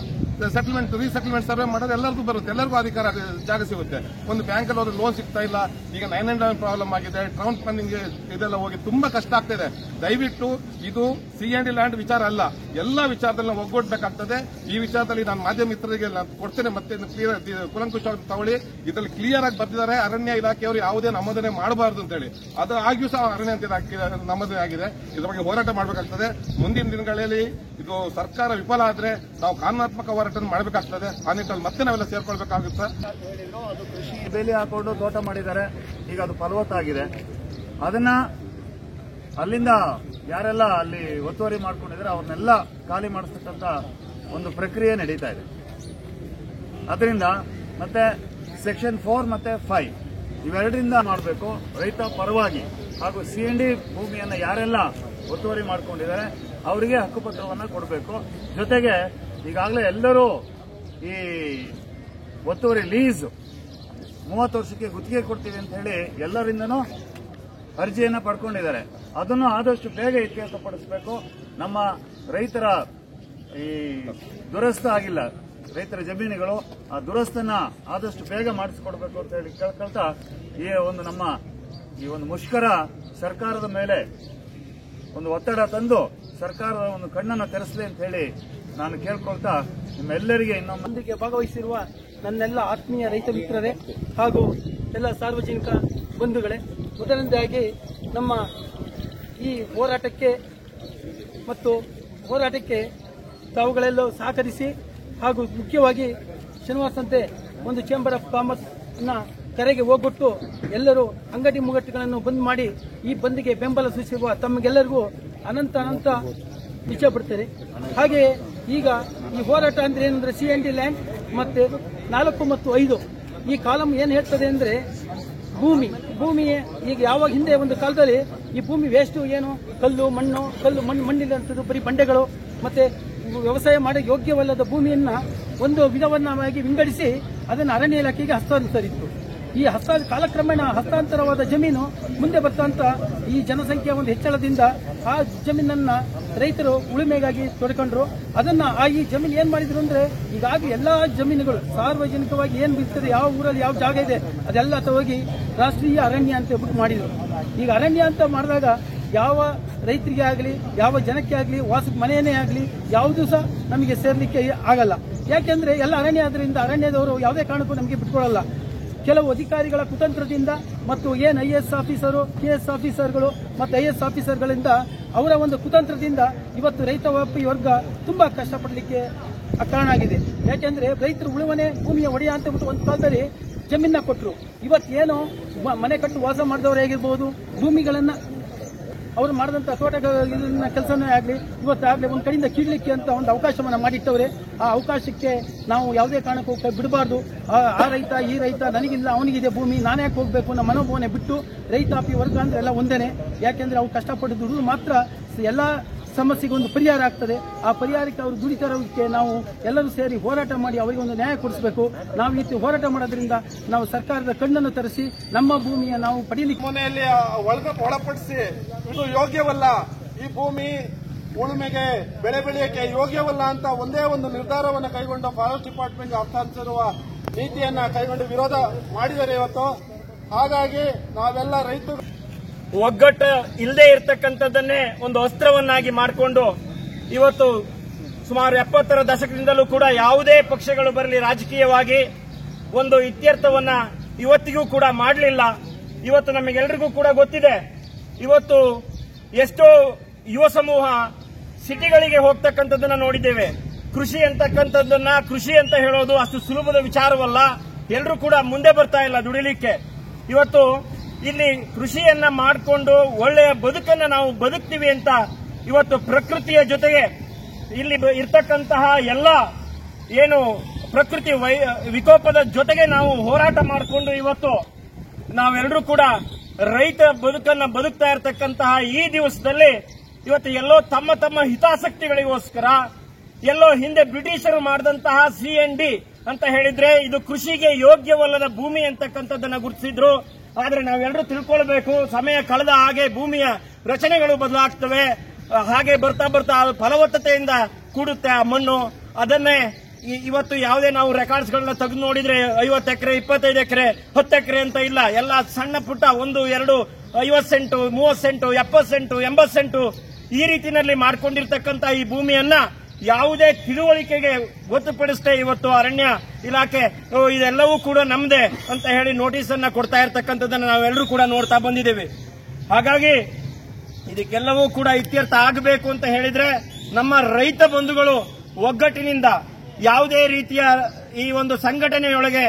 ಸೆಟಲ್ಮೆಂಟ್ ರೀಸೆಟಲ್ಮೆಂಟ್ ಸರ್ವೆ ಮಾಡೋದು ಎಲ್ಲರಿಗೂ ಬರುತ್ತೆ, ಎಲ್ಲರಿಗೂ ಅಧಿಕಾರ ಜಾಗ ಸಿಗುತ್ತೆ. ಒಂದು ಬ್ಯಾಂಕಲ್ಲಿ ಹೋದ್ರೆ ಲೋನ್ ಸಿಗ್ತಾ ಇಲ್ಲ. ಈಗ 999 ಪ್ರಾಬ್ಲಮ್ ಆಗಿದೆ, ಕ್ರೌನ್ ಫಂಡಿಂಗ್ ಇದೆಲ್ಲ ಹೋಗಿ ತುಂಬಾ ಕಷ್ಟ ಆಗ್ತಿದೆ. ದಯವಿಟ್ಟು ಇದು CND ಲ್ಯಾಂಡ್ ವಿಚಾರ ಅಲ್ಲ, ಎಲ್ಲ ವಿಚಾರದಲ್ಲಿ ನಾವು ಒಗ್ಗೂಡ್ಬೇಕಾಗ್ತದೆ. ಈ ವಿಚಾರದಲ್ಲಿ ನಾನು ಮಾಧ್ಯಮ ಮಿತ್ರರಿಗೆ ಕೊಡ್ತೇನೆ, ಮತ್ತೆ ಕುಲಂಕುಷವಾಗಿ ತಗೊಳ್ಳಿ. ಇದರಲ್ಲಿ ಕ್ಲಿಯರ್ ಆಗಿ ಬರ್ತಿದ್ದಾರೆ, ಅರಣ್ಯ ಇಲಾಖೆಯವರು ಯಾವುದೇ ನಮೂದನೆ ಮಾಡಬಾರದು ಅಂತ ಹೇಳಿ. ಅದು ಆಗಿಯೂ ಸಹ ಅರಣ್ಯ ನಮೂದನೆ ಆಗಿದೆ. ಇದ್ರ ಬಗ್ಗೆ ಹೋರಾಟ ಮಾಡಬೇಕಾಗ್ತದೆ. ಮುಂದಿನ ದಿನಗಳಲ್ಲಿ ಇದು ಸರ್ಕಾರ ವಿಫಲ ಆದ್ರೆ ನಾವು ಕಾನೂನಾತ್ಮಕ ಹೋರಾಟ ಮಾಡಬೇಕಾಗ್ತದೆ. ಆ ನಿಟ್ಟಲ್ಲಿ ಮತ್ತೆ ನಾವೆಲ್ಲ ಸೇರ್ಕೊಳ್ಬೇಕಾಗುತ್ತೆ. ಅದು ಕೃಷಿ ಬೇಲಿ ಹಾಕೊಂಡು ತೋಟ ಮಾಡಿದ್ದಾರೆ. ಈಗ ಅದು ಫಲವತ್ತಾಗಿದೆ. ಅದನ್ನ ಅಲ್ಲಿಂದ ಯಾರೆಲ್ಲ ಅಲ್ಲಿ ಒತ್ತುವರಿ ಮಾಡ್ಕೊಂಡಿದ್ದಾರೆ ಅವ್ರನ್ನೆಲ್ಲ ಖಾಲಿ ಮಾಡಿಸ್ತಕ್ಕಂಥ ಒಂದು ಪ್ರಕ್ರಿಯೆ ನಡೀತಾ ಇದೆ. ಅದರಿಂದ ಮತ್ತೆ ಸೆಕ್ಷನ್ 4 ಮತ್ತೆ 5 ಇವೆರಡರಿಂದ ಮಾಡಬೇಕು. ರೈತ ಪರವಾಗಿ ಹಾಗೂ CND ಭೂಮಿಯನ್ನು ಯಾರೆಲ್ಲ ಒತ್ತುವರಿ ಮಾಡ್ಕೊಂಡಿದ್ದಾರೆ ಅವರಿಗೆ ಹಕ್ಕುಪತ್ರವನ್ನು ಕೊಡಬೇಕು. ಜೊತೆಗೆ ಈಗಾಗಲೇ ಎಲ್ಲರೂ ಈ ಒತ್ತುವರಿ ಲೀಸ್ 30 ವರ್ಷಕ್ಕೆ ಗುತ್ತಿಗೆ ಕೊಡ್ತೀವಿ ಅಂತ ಹೇಳಿ ಎಲ್ಲರಿಂದನೂ ಅರ್ಜಿಯನ್ನು ಪಡ್ಕೊಂಡಿದ್ದಾರೆ. ಅದನ್ನು ಆದಷ್ಟು ಬೇಗ ಇತ್ಯರ್ಥಪಡಿಸಬೇಕು. ನಮ್ಮ ರೈತರ ಈ ದುರಸ್ತ ಆಗಿಲ್ಲ, ರೈತರ ಜಮೀನುಗಳು, ಆ ದುರಸ್ತನ್ನ ಆದಷ್ಟು ಬೇಗ ಮಾಡಿಸಿಕೊಡ್ಬೇಕು ಅಂತ ಹೇಳಿ ಕೇಳ್ಕೊಳ್ತಾ ಈ ಒಂದು ನಮ್ಮ ಈ ಒಂದು ಮುಷ್ಕರ ಸರ್ಕಾರದ ಮೇಲೆ ಒಂದು ಒತ್ತಡ ತಂದು ಸರ್ಕಾರದ ಒಂದು ಕಣ್ಣನ್ನು ತೆರೆಸಲಿ ಅಂತ ಹೇಳಿ ನಾನು ಕೇಳ್ಕೊಳ್ತಾ ನಿಮ್ಮೆಲ್ಲರಿಗೆ ಇನ್ನೊಂದಿಗೆ ಭಾಗವಹಿಸಿರುವ ನನ್ನೆಲ್ಲ ಆತ್ಮೀಯ ರೈತ ಮಿತ್ರರೇ ಹಾಗೂ ಎಲ್ಲ ಸಾರ್ವಜನಿಕ ಬಂಧುಗಳೇ, ಮೊದಲನೇದಾಗಿ ನಮ್ಮ ಈ ಹೋರಾಟಕ್ಕೆ ತಾವುಗಳೆಲ್ಲೂ ಸಹಕರಿಸಿ ಹಾಗೂ ಮುಖ್ಯವಾಗಿ ಶನಿವಾರ ಸಂತೆ ಒಂದು ಚೇಂಬರ್ ಆಫ್ ಕಾಮರ್ಸ್ ಕರೆಗೆ ಹೋಗೊಟ್ಟು ಎಲ್ಲರೂ ಅಂಗಡಿ ಮುಂಗಟ್ಟುಗಳನ್ನು ಬಂದ್ ಮಾಡಿ ಈ ಬಂದ್ಗೆ ಬೆಂಬಲ ಸೂಚಿಸಿರುವ ತಮಗೆಲ್ಲರಿಗೂ ಅನಂತ ಇಚ್ಛೆ ಪಡ್ತಾರೆ. ಹಾಗೆ ಈಗ ಈ ಹೋರಾಟ ಅಂದ್ರೆ ಏನಂದ್ರೆ CND ಲ್ಯಾಂಡ್ ಮತ್ತೆ 4 ಮತ್ತು 5 ಈ ಕಾಲಂ ಏನ್ ಹೇಳ್ತದೆ ಅಂದ್ರೆ ಭೂಮಿ ಈಗ ಯಾವಾಗ ಹಿಂದೆ ಒಂದು ಕಾಲದಲ್ಲಿ ಈ ಭೂಮಿ ವೇಸ್ಟ್ ಏನು ಕಲ್ಲು ಮಣ್ಣಿಲ್ಲಂಥದ್ದು ಬರೀ ಬಂಡೆಗಳು ಮತ್ತೆ ವ್ಯವಸಾಯ ಮಾಡೋ ಯೋಗ್ಯವಲ್ಲದ ಭೂಮಿಯನ್ನ ಒಂದು ವಿಧವನ್ನಾಗಿ ವಿಂಗಡಿಸಿ ಅದನ್ನು ಅರಣ್ಯ ಇಲಾಖೆಗೆ ಹಸ್ತಾಂತರಿಸಿತ್ತು. ಈ ಕಾಲಕ್ರಮೇಣ ಹಸ್ತಾಂತರವಾದ ಜಮೀನು ಮುಂದೆ ಬರ್ತಂತ ಈ ಜನಸಂಖ್ಯೆಯ ಒಂದು ಹೆಚ್ಚಳದಿಂದ ಆ ಜಮೀನನ್ನ ರೈತರು ಉಳುಮೆಗಾಗಿ ತೊಡ್ಕೊಂಡ್ರು. ಅದನ್ನ ಈ ಜಮೀನು ಏನ್ ಮಾಡಿದ್ರು ಅಂದ್ರೆ ಈಗಾಗಿ ಎಲ್ಲಾ ಜಮೀನುಗಳು ಸಾರ್ವಜನಿಕವಾಗಿ ಏನ್ ಬಿಡ್ತದೆ, ಯಾವ ಊರಲ್ಲಿ ಯಾವ ಜಾಗ ಇದೆ ಅದೆಲ್ಲ ಹೋಗಿ ರಾಷ್ಟ್ರೀಯ ಅರಣ್ಯ ಅಂತ ಹೇಳ್ಬಿಟ್ಟು ಮಾಡಿದ್ರು. ಈಗ ಅರಣ್ಯ ಅಂತ ಮಾಡಿದಾಗ ಯಾವ ರೈತರಿಗೆ ಆಗಲಿ ಯಾವ ಜನಕ್ಕೆ ಆಗಲಿ ವಾಸಕ್ಕೆ ಮನೆಯೇ ಆಗಲಿ ಯಾವುದೂ ಸಹ ನಮಗೆ ಸೇರ್ಲಿಕ್ಕೆ ಆಗಲ್ಲ. ಯಾಕೆಂದ್ರೆ ಎಲ್ಲ ಅರಣ್ಯ ಆದ್ರಿಂದ ಅರಣ್ಯದವರು ಯಾವುದೇ ಕಾರಣಕ್ಕೂ ನಮಗೆ ಬಿಟ್ಕೊಡಲ್ಲ. ಕೆಲವು ಅಧಿಕಾರಿಗಳ ಕುತಂತ್ರದಿಂದ ಮತ್ತು ಏನು IAS ಆಫೀಸರು KS ಆಫೀಸರ್ಗಳು ಮತ್ತು IAS ಆಫೀಸರ್ಗಳಿಂದ ಅವರ ಒಂದು ಕುತಂತ್ರದಿಂದ ಇವತ್ತು ರೈತ ವರ್ಗ ತುಂಬಾ ಕಷ್ಟಪಡಲಿಕ್ಕೆ ಕಾರಣ ಆಗಿದೆ. ಯಾಕೆಂದ್ರೆ ರೈತರು ಉಳುವನೆ ಭೂಮಿಯ ಒಡೆಯ ಅಂತ ಬಿಟ್ಟು ಒಂದು ಕಾಲದಲ್ಲಿ ಜಮೀನ ಕೊಟ್ಟರು. ಇವತ್ತೇನು ಮನೆ ಕಟ್ಟು ವಾಸ ಮಾಡಿದವರೇ ಆಗಿರ್ಬೋದು, ಭೂಮಿಗಳನ್ನ ಅವರು ಮಾಡಿದಂತ ತೋಟಗಳ ಕೆಲಸನೇ ಆಗಲಿ ಇವತ್ತಾಗಲಿ ಒಂದು ಕಡೆಯಿಂದ ಕೀಳಲಿಕ್ಕೆ ಅಂತ ಒಂದು ಅವಕಾಶವನ್ನ ಮಾಡಿಟ್ಟವ್ರೆ. ಆ ಅವಕಾಶಕ್ಕೆ ನಾವು ಯಾವುದೇ ಕಾರಣಕ್ಕೂ ಬಿಡಬಾರ್ದು. ಆ ರೈತ ಈ ರೈತ ನನಗಿಲ್ಲ ಅವನಿಗಿದೆ ಭೂಮಿ ನಾನು ಯಾಕೆ ಹೋಗ್ಬೇಕು ನಮ್ಮ ಮನೋಭಾವನೆ ಬಿಟ್ಟು ರೈತಾಪಿ ವರ್ಗ ಅಂದ್ರೆ ಎಲ್ಲ ಒಂದೇನೆ. ಯಾಕೆಂದ್ರೆ ಅವ್ರು ಕಷ್ಟಪಟ್ಟು ದುಡಿದು ಮಾತ್ರ ಎಲ್ಲ ಸಮಸ್ಯೆಗೆ ಒಂದು ಪರಿಹಾರ ಆಗ್ತದೆ. ಆ ಪರಿಹಾರಕ್ಕೆ ಅವರು ದುಡಿತರೋದಕ್ಕೆ ನಾವು ಎಲ್ಲರೂ ಸೇರಿ ಹೋರಾಟ ಮಾಡಿ ಅವರಿಗೆ ಒಂದು ನ್ಯಾಯ ಕೊಡಿಸಬೇಕು. ನಾವು ಈ ರೀತಿ ಹೋರಾಟ ಮಾಡೋದ್ರಿಂದ ನಾವು ಸರ್ಕಾರದ ಕಣ್ಣನ್ನು ತರಿಸಿ ನಮ್ಮ ಭೂಮಿಯ ನಾವು ಪಡೆಯಲಿಕ್ಕೆ ಮನೆಯಲ್ಲಿ ಒಳಪಡಿಸಿ ಇದು ಯೋಗ್ಯವಲ್ಲ, ಈ ಭೂಮಿ ಉಳುಮೆಗೆ ಬೆಳೆ ಬೆಳೆಯಕ್ಕೆ ಯೋಗ್ಯವಲ್ಲ ಅಂತ ಒಂದೇ ಒಂದು ನಿರ್ಧಾರವನ್ನು ಕೈಗೊಂಡು ಫಾರೆಸ್ಟ್ ಡಿಪಾರ್ಟ್ಮೆಂಟ್ ಹಸ್ತಾಂತರಿಸುವ ನೀತಿಯನ್ನ ಕೈಗೊಂಡು ವಿರೋಧ ಮಾಡಿದರೆ ಇವತ್ತು. ಹಾಗಾಗಿ ನಾವೆಲ್ಲ ರೈತರು ಒಗ್ಗಟ್ಟು ಇಲ್ಲದೆ ಇರತಕ್ಕಂಥದ್ದನ್ನೇ ಒಂದು ಅಸ್ತ್ರವನ್ನಾಗಿ ಮಾಡಿಕೊಂಡು ಇವತ್ತು ಸುಮಾರು 70ರ ದಶಕದಿಂದಲೂ ಕೂಡ ಯಾವುದೇ ಪಕ್ಷಗಳು ಬರಲಿ ರಾಜಕೀಯವಾಗಿ ಒಂದು ಇತ್ಯರ್ಥವನ್ನ ಇವತ್ತಿಗೂ ಕೂಡ ಮಾಡಲಿಲ್ಲ. ಇವತ್ತು ನಮಗೆಲ್ಲರಿಗೂ ಕೂಡ ಗೊತ್ತಿದೆ, ಇವತ್ತು ಎಷ್ಟೋ ಯುವ ಸಮೂಹ ಸಿಟಿಗಳಿಗೆ ಹೋಗ್ತಕ್ಕಂಥದ್ದನ್ನ ನೋಡಿದ್ದೇವೆ. ಕೃಷಿ ಅಂತಕ್ಕಂಥದ್ದನ್ನ ಕೃಷಿ ಅಂತ ಹೇಳೋದು ಅಷ್ಟು ಸುಲಭದ ವಿಚಾರವಲ್ಲ. ಎಲ್ಲರೂ ಕೂಡ ಮುಂದೆ ಬರ್ತಾ ಇಲ್ಲ ದುಡಿಲಿಕ್ಕೆ. ಇವತ್ತು ಇಲ್ಲಿ ಕೃಷಿಯನ್ನ ಮಾಡಿಕೊಂಡು ಒಳ್ಳೆಯ ಬದುಕನ್ನ ನಾವು ಬದುಕ್ತೀವಿ ಅಂತ ಇವತ್ತು ಪ್ರಕೃತಿಯ ಜೊತೆಗೆ ಇಲ್ಲಿ ಇರ್ತಕ್ಕಂತಹ ಎಲ್ಲ ಏನು ಪ್ರಕೃತಿ ವಿಕೋಪದ ಜೊತೆಗೆ ನಾವು ಹೋರಾಟ ಮಾಡಿಕೊಂಡು ಇವತ್ತು ನಾವೆಲ್ಲರೂ ಕೂಡ ರೈತ ಬದುಕನ್ನ ಬದುಕ್ತಾ ಇರತಕ್ಕಂತಹ ಈ ದಿವಸದಲ್ಲಿ ಇವತ್ತು ಎಲ್ಲೋ ತಮ್ಮ ಹಿತಾಸಕ್ತಿಗಳಿಗೋಸ್ಕರ ಎಲ್ಲೋ ಹಿಂದೆ ಬ್ರಿಟಿಷರು ಮಾಡಿದಂತಹ CND ಅಂತ ಹೇಳಿದ್ರೆ ಇದು ಕೃಷಿಗೆ ಯೋಗ್ಯವಲ್ಲದ ಭೂಮಿ ಅಂತಕ್ಕಂಥದ್ದನ್ನ ಗುರುತಿಸಿದ್ರು. ಆದ್ರೆ ನಾವೆಲ್ಲರೂ ತಿಳ್ಕೊಳ್ಬೇಕು, ಸಮಯ ಕಳೆದ ಹಾಗೆ ಭೂಮಿಯ ರಚನೆಗಳು ಬದಲಾಗ್ತವೆ. ಹಾಗೆ ಬರ್ತಾ ಫಲವತ್ತತೆಯಿಂದ ಕೂಡುತ್ತೆ ಆ ಮಣ್ಣು. ಅದನ್ನೇ ಇವತ್ತು ಯಾವುದೇ ನಾವು ರೆಕಾರ್ಡ್ಸ್ಗಳನ್ನ ತೆಗೆದು ನೋಡಿದ್ರೆ 50 ಎಕರೆ 25 ಎಕರೆ 10 ಎಕರೆ ಅಂತ ಇಲ್ಲ. ಎಲ್ಲ ಸಣ್ಣ ಪುಟ್ಟ 1, 2, 50 ಸೆಂಟು 30 ಸೆಂಟು 70 ಸೆಂಟು 80 ಸೆಂಟು ಈ ರೀತಿಯಲ್ಲಿ ಮಾಡ್ಕೊಂಡಿರ್ತಕ್ಕಂಥ ಈ ಭೂಮಿಯನ್ನ ಯಾವುದೇ ತಿಳುವಳಿಕೆಗೆ ಗೊತ್ತುಪಡಿಸದೆ ಇವತ್ತು ಅರಣ್ಯ ಇಲಾಖೆ ಇದೆಲ್ಲವೂ ಕೂಡ ನಮ್ದೇ ಅಂತ ಹೇಳಿ ನೋಟಿಸ್ ಅನ್ನ ಕೊಡ್ತಾ ಇರತಕ್ಕಂಥದ್ದನ್ನ ನಾವೆಲ್ಲರೂ ಕೂಡ ನೋಡ್ತಾ ಬಂದಿದ್ದೇವೆ. ಹಾಗಾಗಿ ಇದಕ್ಕೆಲ್ಲವೂ ಕೂಡ ಇತ್ಯರ್ಥ ಆಗಬೇಕು ಅಂತ ಹೇಳಿದ್ರೆ ನಮ್ಮ ರೈತ ಬಂಧುಗಳು ಒಗ್ಗಟ್ಟಿನಿಂದ ಯಾವುದೇ ರೀತಿಯ ಈ ಒಂದು ಸಂಘಟನೆಯೊಳಗೆ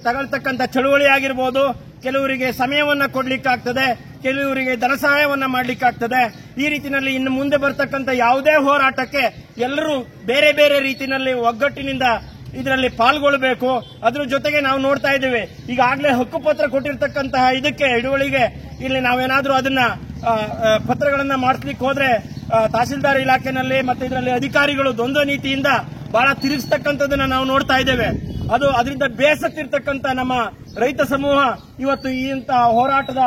ತಗೊಳ್ತಕ್ಕಂಥ ಚಳುವಳಿ ಆಗಿರ್ಬೋದು, ಕೆಲವರಿಗೆ ಸಮಯವನ್ನ ಕೊಡ್ಲಿಕ್ಕಾಗ್ತದೆ, ಕೆಲವರಿಗೆ ಧನ ಸಹಾಯವನ್ನ ಮಾಡ್ಲಿಕ್ಕಾಗ್ತದೆ. ಈ ರೀತಿಯಲ್ಲಿ ಇನ್ನು ಮುಂದೆ ಬರ್ತಕ್ಕಂಥ ಯಾವುದೇ ಹೋರಾಟಕ್ಕೆ ಎಲ್ಲರೂ ಬೇರೆ ಬೇರೆ ರೀತಿಯಲ್ಲಿ ಒಗ್ಗಟ್ಟಿನಿಂದ ಇದರಲ್ಲಿ ಪಾಲ್ಗೊಳ್ಳಬೇಕು. ಅದ್ರ ಜೊತೆಗೆ ನಾವು ನೋಡ್ತಾ ಇದ್ದೇವೆ ಈಗಾಗಲೇ ಹಕ್ಕುಪತ್ರ ಕೊಟ್ಟಿರ್ತಕ್ಕಂತಹ ಇದಕ್ಕೆ ಹಿಡುವಳಿಗೆ ಇಲ್ಲಿ ನಾವೇನಾದ್ರೂ ಅದನ್ನ ಪತ್ರಗಳನ್ನ ಮಾಡಿಸ್ಲಿಕ್ಕೆ ಹೋದ್ರೆ ತಹಸೀಲ್ದಾರ್ ಇಲಾಖೆನಲ್ಲಿ ಮತ್ತೆ ಇದರಲ್ಲಿ ಅಧಿಕಾರಿಗಳು ದ್ವಂದ್ವ ನೀತಿಯಿಂದ ಬಹಳ ತಿರುಗಿಸ್ತಕ್ಕಂಥದ್ದನ್ನ ನಾವು ನೋಡ್ತಾ ಇದ್ದೇವೆ. ಅದರಿಂದ ಬೇಸತ್ತಿರ್ತಕ್ಕಂಥ ನಮ್ಮ ರೈತ ಸಮೂಹ ಇವತ್ತು ಇಂತಹ ಹೋರಾಟದ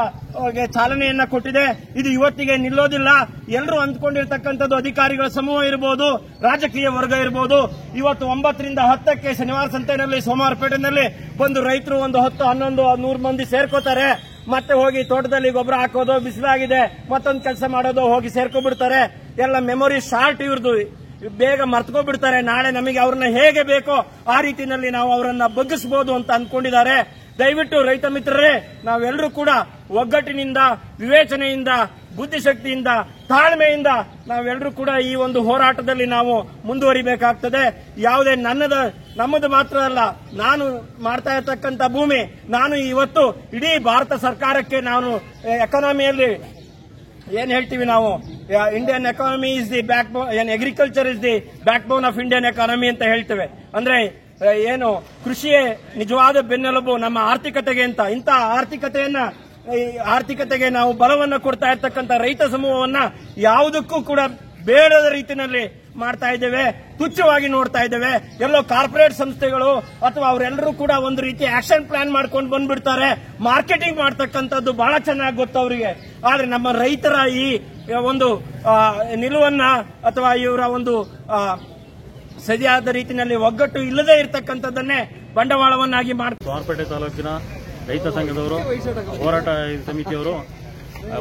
ಚಾಲನೆಯನ್ನ ಕೊಟ್ಟಿದೆ. ಇದು ಇವತ್ತಿಗೆ ನಿಲ್ಲೋದಿಲ್ಲ. ಎಲ್ಲರೂ ಅಂದ್ಕೊಂಡಿರ್ತಕ್ಕಂಥದ್ದು ಅಧಿಕಾರಿಗಳ ಸಮೂಹ ಇರಬಹುದು, ರಾಜಕೀಯ ವರ್ಗ ಇರಬಹುದು. ಇವತ್ತು 9 ರಿಂದ 10ಕ್ಕೆ ಶನಿವಾರ ಸಂತೆನಲ್ಲಿ ಸೋಮವಾರಪೇಟೆನಲ್ಲಿ ಬಂದು ರೈತರು ಒಂದು 10, 11, 100 ಮಂದಿ ಸೇರ್ಕೋತಾರೆ. ಮತ್ತೆ ಹೋಗಿ ತೋಟದಲ್ಲಿ ಗೊಬ್ಬರ ಹಾಕೋದು, ಬಿಸಿಲಾಗಿದೆ ಮತ್ತೊಂದು ಕೆಲಸ ಮಾಡೋದು, ಹೋಗಿ ಸೇರ್ಕೊಂಡ್ಬಿಡ್ತಾರೆ. ಎಲ್ಲ ಮೆಮೊರಿ ಶಾರ್ಟ್ ಇವ್ರದ್ದು, ಬೇಗ ಮರ್ತ್ಕೊಂಡ್ಬಿಡ್ತಾರೆ. ನಾಳೆ ನಮಗೆ ಅವ್ರನ್ನ ಹೇಗೆ ಬೇಕೋ ಆ ರೀತಿಯಲ್ಲಿ ನಾವು ಅವರನ್ನ ಬಗ್ಗಿಸಬಹುದು ಅಂತ ಅಂದ್ಕೊಂಡಿದ್ದಾರೆ. ದಯವಿಟ್ಟು ರೈತ ಮಿತ್ರರೇ, ನಾವೆಲ್ಲರೂ ಕೂಡ ಒಗ್ಗಟ್ಟಿನಿಂದ, ವಿವೇಚನೆಯಿಂದ, ಬುದ್ಧಿಶಕ್ತಿಯಿಂದ, ತಾಳ್ಮೆಯಿಂದ ನಾವೆಲ್ಲರೂ ಕೂಡ ಈ ಒಂದು ಹೋರಾಟದಲ್ಲಿ ನಾವು ಮುಂದುವರಿಬೇಕಾಗ್ತದೆ. ಯಾವುದೇ ನಮ್ಮದು ಮಾತ್ರ ಅಲ್ಲ, ನಾನು ಮಾಡ್ತಾ ಇರತಕ್ಕಂಥ ಭೂಮಿ, ನಾನು ಇವತ್ತು ಇಡೀ ಭಾರತ ಸರ್ಕಾರಕ್ಕೆ ನಾನು ಎಕಾನಮಿಯಲ್ಲಿ ಏನ್ ಹೇಳ್ತೀವಿ ನಾವು, Indian economy is the back bone, agriculture is the back bone of Indian economy ಅಂತ ಹೇಳ್ತೇವೆ. ಅಂದ್ರೆ ಏನು ಕೃಷಿಯೇ ನಿಜವಾದ ಬೆನ್ನೆಲುಬು ನಮ್ಮ ಆರ್ಥಿಕತೆಗೆ ಅಂತ. ಇಂಥ ಆರ್ಥಿಕತೆಗೆ ನಾವು ಬಲವನ್ನು ಕೊಡ್ತಾ ಇರ್ತಕ್ಕಂಥ ರೈತ ಸಮೂಹವನ್ನ ಯಾವುದಕ್ಕೂ ಕೂಡ ಬೇಡದ ರೀತಿಯಲ್ಲಿ ಮಾಡ್ತಾ ಇದ್ದೇವೆ, ತುಚ್ಛವಾಗಿ ನೋಡ್ತಾ ಇದ್ದೇವೆ. ಎಲ್ಲೋ ಕಾರ್ಪೊರೇಟ್ ಸಂಸ್ಥೆಗಳು ಅಥವಾ ಅವರೆಲ್ಲರೂ ಕೂಡ ಒಂದು ರೀತಿ ಆಕ್ಷನ್ ಪ್ಲಾನ್ ಮಾಡ್ಕೊಂಡು ಬಂದ್ಬಿಡ್ತಾರೆ. ಮಾರ್ಕೆಟಿಂಗ್ ಮಾಡ್ತಕ್ಕಂಥದ್ದು ಬಹಳ ಚೆನ್ನಾಗಿ ಗೊತ್ತು ಅವರಿಗೆ. ಆದ್ರೆ ನಮ್ಮ ರೈತರ ಈ ಒಂದು ನಿಲುವನ್ನ ಅಥವಾ ಇವರ ಒಂದು ಸರಿಯಾದ ರೀತಿಯಲ್ಲಿ ಒಗ್ಗಟ್ಟು ಇಲ್ಲದೆ ಇರತಕ್ಕಂಥದ್ದನ್ನೇ ಬಂಡವಾಳವನ್ನಾಗಿ ಮಾಡ್ತಾರೆ. ಸೋಮವಾರಪೇಟೆ ತಾಲೂಕಿನ ರೈತ ಸಂಘದವರು, ಹೋರಾಟ ಸಮಿತಿಯವರು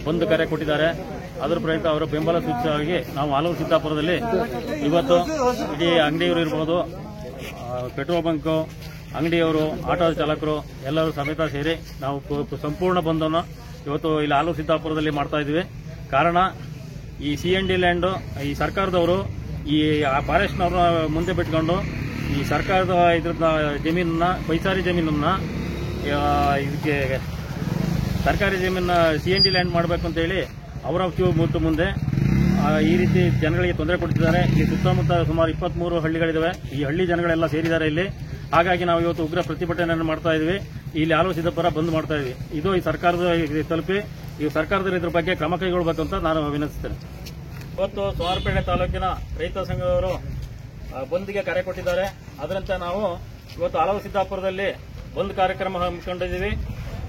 ಬಂದ್ ಕರೆ ಕೊಟ್ಟಿದ್ದಾರೆ. ಅದರ ಪ್ರಯುಕ್ತ ಅವರ ಬೆಂಬಲ ಸೂಚನೆಯಾಗಿ ನಾವು ಆಲೂರು ಸಿದ್ದಾಪುರದಲ್ಲಿ ಇವತ್ತು ಇಡೀ ಅಂಗಡಿಯವರು ಇರಬಹುದು, ಪೆಟ್ರೋಲ್ ಬಂಕ್ ಅಂಗಡಿಯವರು, ಆಟೋ ಚಾಲಕರು ಎಲ್ಲರೂ ಸಮೇತ ಸೇರಿ ನಾವು ಸಂಪೂರ್ಣ ಬಂದನ್ನು ಇವತ್ತು ಇಲ್ಲಿ ಆಲೂರು ಸಿದ್ದಾಪುರದಲ್ಲಿ ಮಾಡ್ತಾ ಇದ್ವಿ. ಕಾರಣ ಈ CND ಲ್ಯಾಂಡ್ ಈ ಸರ್ಕಾರದವರು ಈ ಫಾರೆಸ್ಟ್ನವ್ರನ್ನ ಮುಂದೆ ಬಿಟ್ಕೊಂಡು ಈ ಸರ್ಕಾರದ ಇದ್ರನ್ನ ಜಮೀನನ್ನ, ಪೈಸಾರಿ ಜಮೀನನ್ನ ಇದಕ್ಕೆ ಸರ್ಕಾರಿ ಜಮೀನ CND ಲ್ಯಾಂಡ್ ಮಾಡಬೇಕು ಅಂತ ಹೇಳಿ ಅವರ ಕ್ಯೂ ಮುಂದೆ ಈ ರೀತಿ ಜನಗಳಿಗೆ ತೊಂದರೆ ಕೊಡ್ತಿದ್ದಾರೆ. ಇಲ್ಲಿ ಸುತ್ತಮುತ್ತ ಸುಮಾರು 23 ಹಳ್ಳಿಗಳಿದಾವೆ. ಈ ಹಳ್ಳಿ ಜನಗಳೆಲ್ಲ ಸೇರಿದ್ದಾರೆ ಇಲ್ಲಿ. ಹಾಗಾಗಿ ನಾವು ಇವತ್ತು ಉಗ್ರ ಪ್ರತಿಭಟನೆಯನ್ನು ಮಾಡ್ತಾ ಇದ್ವಿ. ಇಲ್ಲಿ ಆಲೂರು ಸಿದ್ದಾಪುರ ಬಂದ್ ಮಾಡ್ತಾ ಇದ್ವಿ. ಇದು ಈ ಸರ್ಕಾರದ ತಲುಪಿ ಈ ಸರ್ಕಾರದಲ್ಲಿ ಇದ್ರ ಬಗ್ಗೆ ಕ್ರಮ ಕೈಗೊಳ್ಳಬೇಕು ಅಂತ ನಾನು ವಿನಂತಿಸ್ತೇನೆ. ಇವತ್ತು ಸೋಮವಾರಪೇಟೆ ತಾಲೂಕಿನ ರೈತ ಸಂಘದವರು ಬಂದ್ಗೆ ಕರೆ ಕೊಟ್ಟಿದ್ದಾರೆ. ಅದರಂತೆ ನಾವು ಇವತ್ತು ಆಲೂರು ಸಿದ್ದಾಪುರದಲ್ಲಿ ಬಂದ್ ಕಾರ್ಯಕ್ರಮ ಹಮ್ಮಿಕೊಂಡಿದ್ದೀವಿ.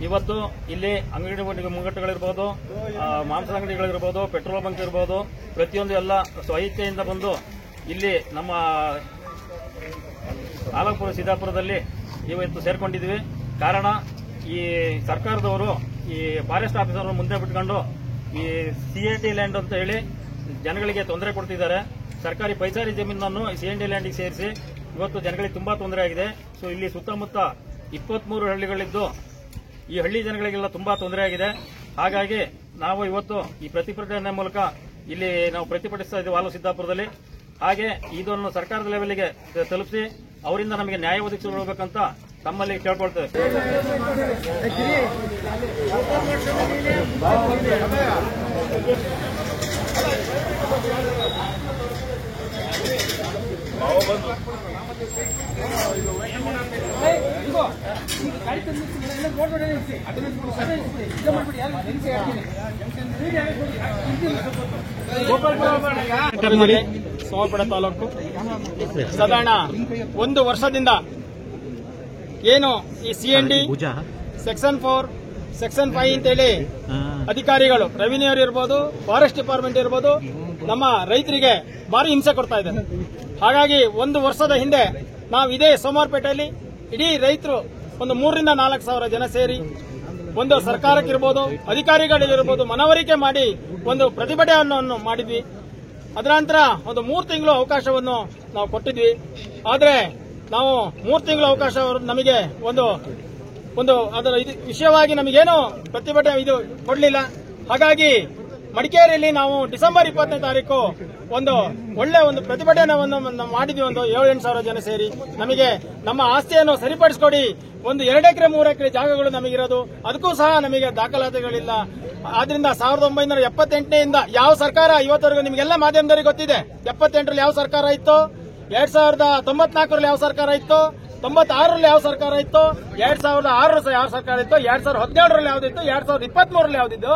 ಇವತ್ತು ಇಲ್ಲಿ ಅಂಗಡಿ ಮುಂಗಟ್ಟುಗಳಿರ್ಬೋದು, ಮಾಂಸ ಅಂಗಡಿಗಳಿರ್ಬೋದು, ಪೆಟ್ರೋಲ್ ಬಂಕ್ ಇರ್ಬೋದು, ಪ್ರತಿಯೊಂದು ಎಲ್ಲ ಸ್ವಇಚ್ಛೆಯಿಂದ ಬಂದು ಇಲ್ಲಿ ನಮ್ಮ ಆಲೂರು ಸಿದ್ದಾಪುರದಲ್ಲಿ ಇವತ್ತು ಸೇರ್ಕೊಂಡಿದ್ವಿ. ಕಾರಣ ಈ ಸರ್ಕಾರದವರು ಈ ಫಾರೆಸ್ಟ್ ಆಫೀಸರ್ ಮುಂದೆ ಬಿಟ್ಕೊಂಡು ಈ CND ಲ್ಯಾಂಡ್ ಅಂತ ಹೇಳಿ ಜನಗಳಿಗೆ ತೊಂದರೆ ಕೊಡ್ತಿದ್ದಾರೆ. ಸರ್ಕಾರಿ ಪೈಸಾರಿ ಜಮೀನನ್ನು CND ಲ್ಯಾಂಡ್ಗೆ ಸೇರಿಸಿ ಇವತ್ತು ಜನಗಳಿಗೆ ತುಂಬಾ ತೊಂದರೆ ಆಗಿದೆ. ಸೊ ಇಲ್ಲಿ ಸುತ್ತಮುತ್ತ 23 ಹಳ್ಳಿಗಳಿದ್ದು ಈ ಹಳ್ಳಿ ಜನಗಳಿಗೆಲ್ಲ ತುಂಬಾ ತೊಂದರೆ ಆಗಿದೆ. ಹಾಗಾಗಿ ನಾವು ಇವತ್ತು ಈ ಪ್ರತಿಭಟನೆ ಮೂಲಕ ಇಲ್ಲಿ ನಾವು ಪ್ರತಿಭಟಿಸ್ತಾ ಇದ್ದೀವಿ ಆಲೂರು ಸಿದ್ದಾಪುರದಲ್ಲಿ. ಹಾಗೆ ಇದನ್ನು ಸರ್ಕಾರದ ಲೆವೆಲ್ಗೆ ತಲುಪಿಸಿ ಅವರಿಂದ ನಮಗೆ ನ್ಯಾಯ ಒದಗಿಸಿಕೊಳ್ಬೇಕಂತ ತಮ್ಮಲ್ಲಿ ಕೇಳ್ಕೊಳ್ತೇವೆ. ಸೋಮವಾರಪೇಟೆ ತಾಲೂಕು ಸಾಧಾರಣ 1 ವರ್ಷದಿಂದ ಏನು ಈ CND ಸೆಕ್ಷನ್ 4 ಸೆಕ್ಷನ್ 5 ಅಂತೇಳಿ ಅಧಿಕಾರಿಗಳು, ರೆವಿನ್ಯೂ ಇರ್ಬೋದು, ಫಾರೆಸ್ಟ್ ಡಿಪಾರ್ಟ್ಮೆಂಟ್ ಇರ್ಬೋದು, ನಮ್ಮ ರೈತರಿಗೆ ಭಾರಿ ಹಿಂಸೆ ಕೊಡ್ತಾ ಇದ್ದಾರೆ. ಹಾಗಾಗಿ 1 ವರ್ಷದ ಹಿಂದೆ ನಾವು ಇದೇ ಸೋಮವಾರಪೇಟೆಯಲ್ಲಿ ಇಡೀ ರೈತರು ಒಂದು 3 ರಿಂದ 4 ಸಾವಿರ ಜನ ಸೇರಿ ಒಂದು ಸರ್ಕಾರಕ್ಕಿರ್ಬೋದು, ಅಧಿಕಾರಿಗಳಿಗಿರ್ಬೋದು ಮನವರಿಕೆ ಮಾಡಿ ಒಂದು ಪ್ರತಿಭಟನೆಯನ್ನು ಮಾಡಿದ್ವಿ. ಅದರ ನಂತರ ಒಂದು 3 ತಿಂಗಳು ಅವಕಾಶವನ್ನು ನಾವು ಕೊಟ್ಟಿದ್ವಿ. ಆದ್ರೆ ನಾವು 3 ತಿಂಗಳ ಅವಕಾಶ ನಮಗೆ ಒಂದು ಅದರ ವಿಷಯವಾಗಿ ನಮಗೇನು ಪ್ರತಿಭಟನೆ ಇದು ಕೊಡಲಿಲ್ಲ. ಹಾಗಾಗಿ ಮಡಿಕೇರಿಯಲ್ಲಿ ನಾವು ಡಿಸೆಂಬರ್ 20ನೇ ತಾರೀಕು ಒಂದು ಒಳ್ಳೆ ಒಂದು ಪ್ರತಿಭಟನೆಯನ್ನು ಮಾಡಿದ್ವಿ. ಒಂದು 7-8 ಸಾವಿರ ಜನ ಸೇರಿ ನಮಗೆ ನಮ್ಮ ಆಸ್ತಿಯನ್ನು ಸರಿಪಡಿಸಿಕೊಡಿ, ಒಂದು 2 ಎಕರೆ 3 ಎಕರೆ ಜಾಗಗಳು ನಮಗಿರೋದು, ಅದಕ್ಕೂ ಸಹ ನಮಗೆ ದಾಖಲಾತಿಗಳಿಲ್ಲ. ಆದ್ರಿಂದ 1978ನಿಂದ ಯಾವ ಸರ್ಕಾರ ಇವತ್ತವರೆಗೂ ನಿಮಗೆಲ್ಲ ಮಾಧ್ಯಮದವರಿಗೆ ಗೊತ್ತಿದೆ. 78ರಲ್ಲಿ ಯಾವ ಸರ್ಕಾರ ಇತ್ತು, 2094ರಲ್ಲಿ ಯಾವ ಸರ್ಕಾರ ಇತ್ತು, 96ರಲ್ಲಿ ಯಾವ ಸರ್ಕಾರ ಇತ್ತು, 2006 ಯಾವ ಸರ್ಕಾರ ಇತ್ತು, 2017ರಲ್ಲಿ ಯಾವ್ದಿತ್ತು, 2023ರಲ್ಲಿ ಯಾವ್ದಿತ್ತು,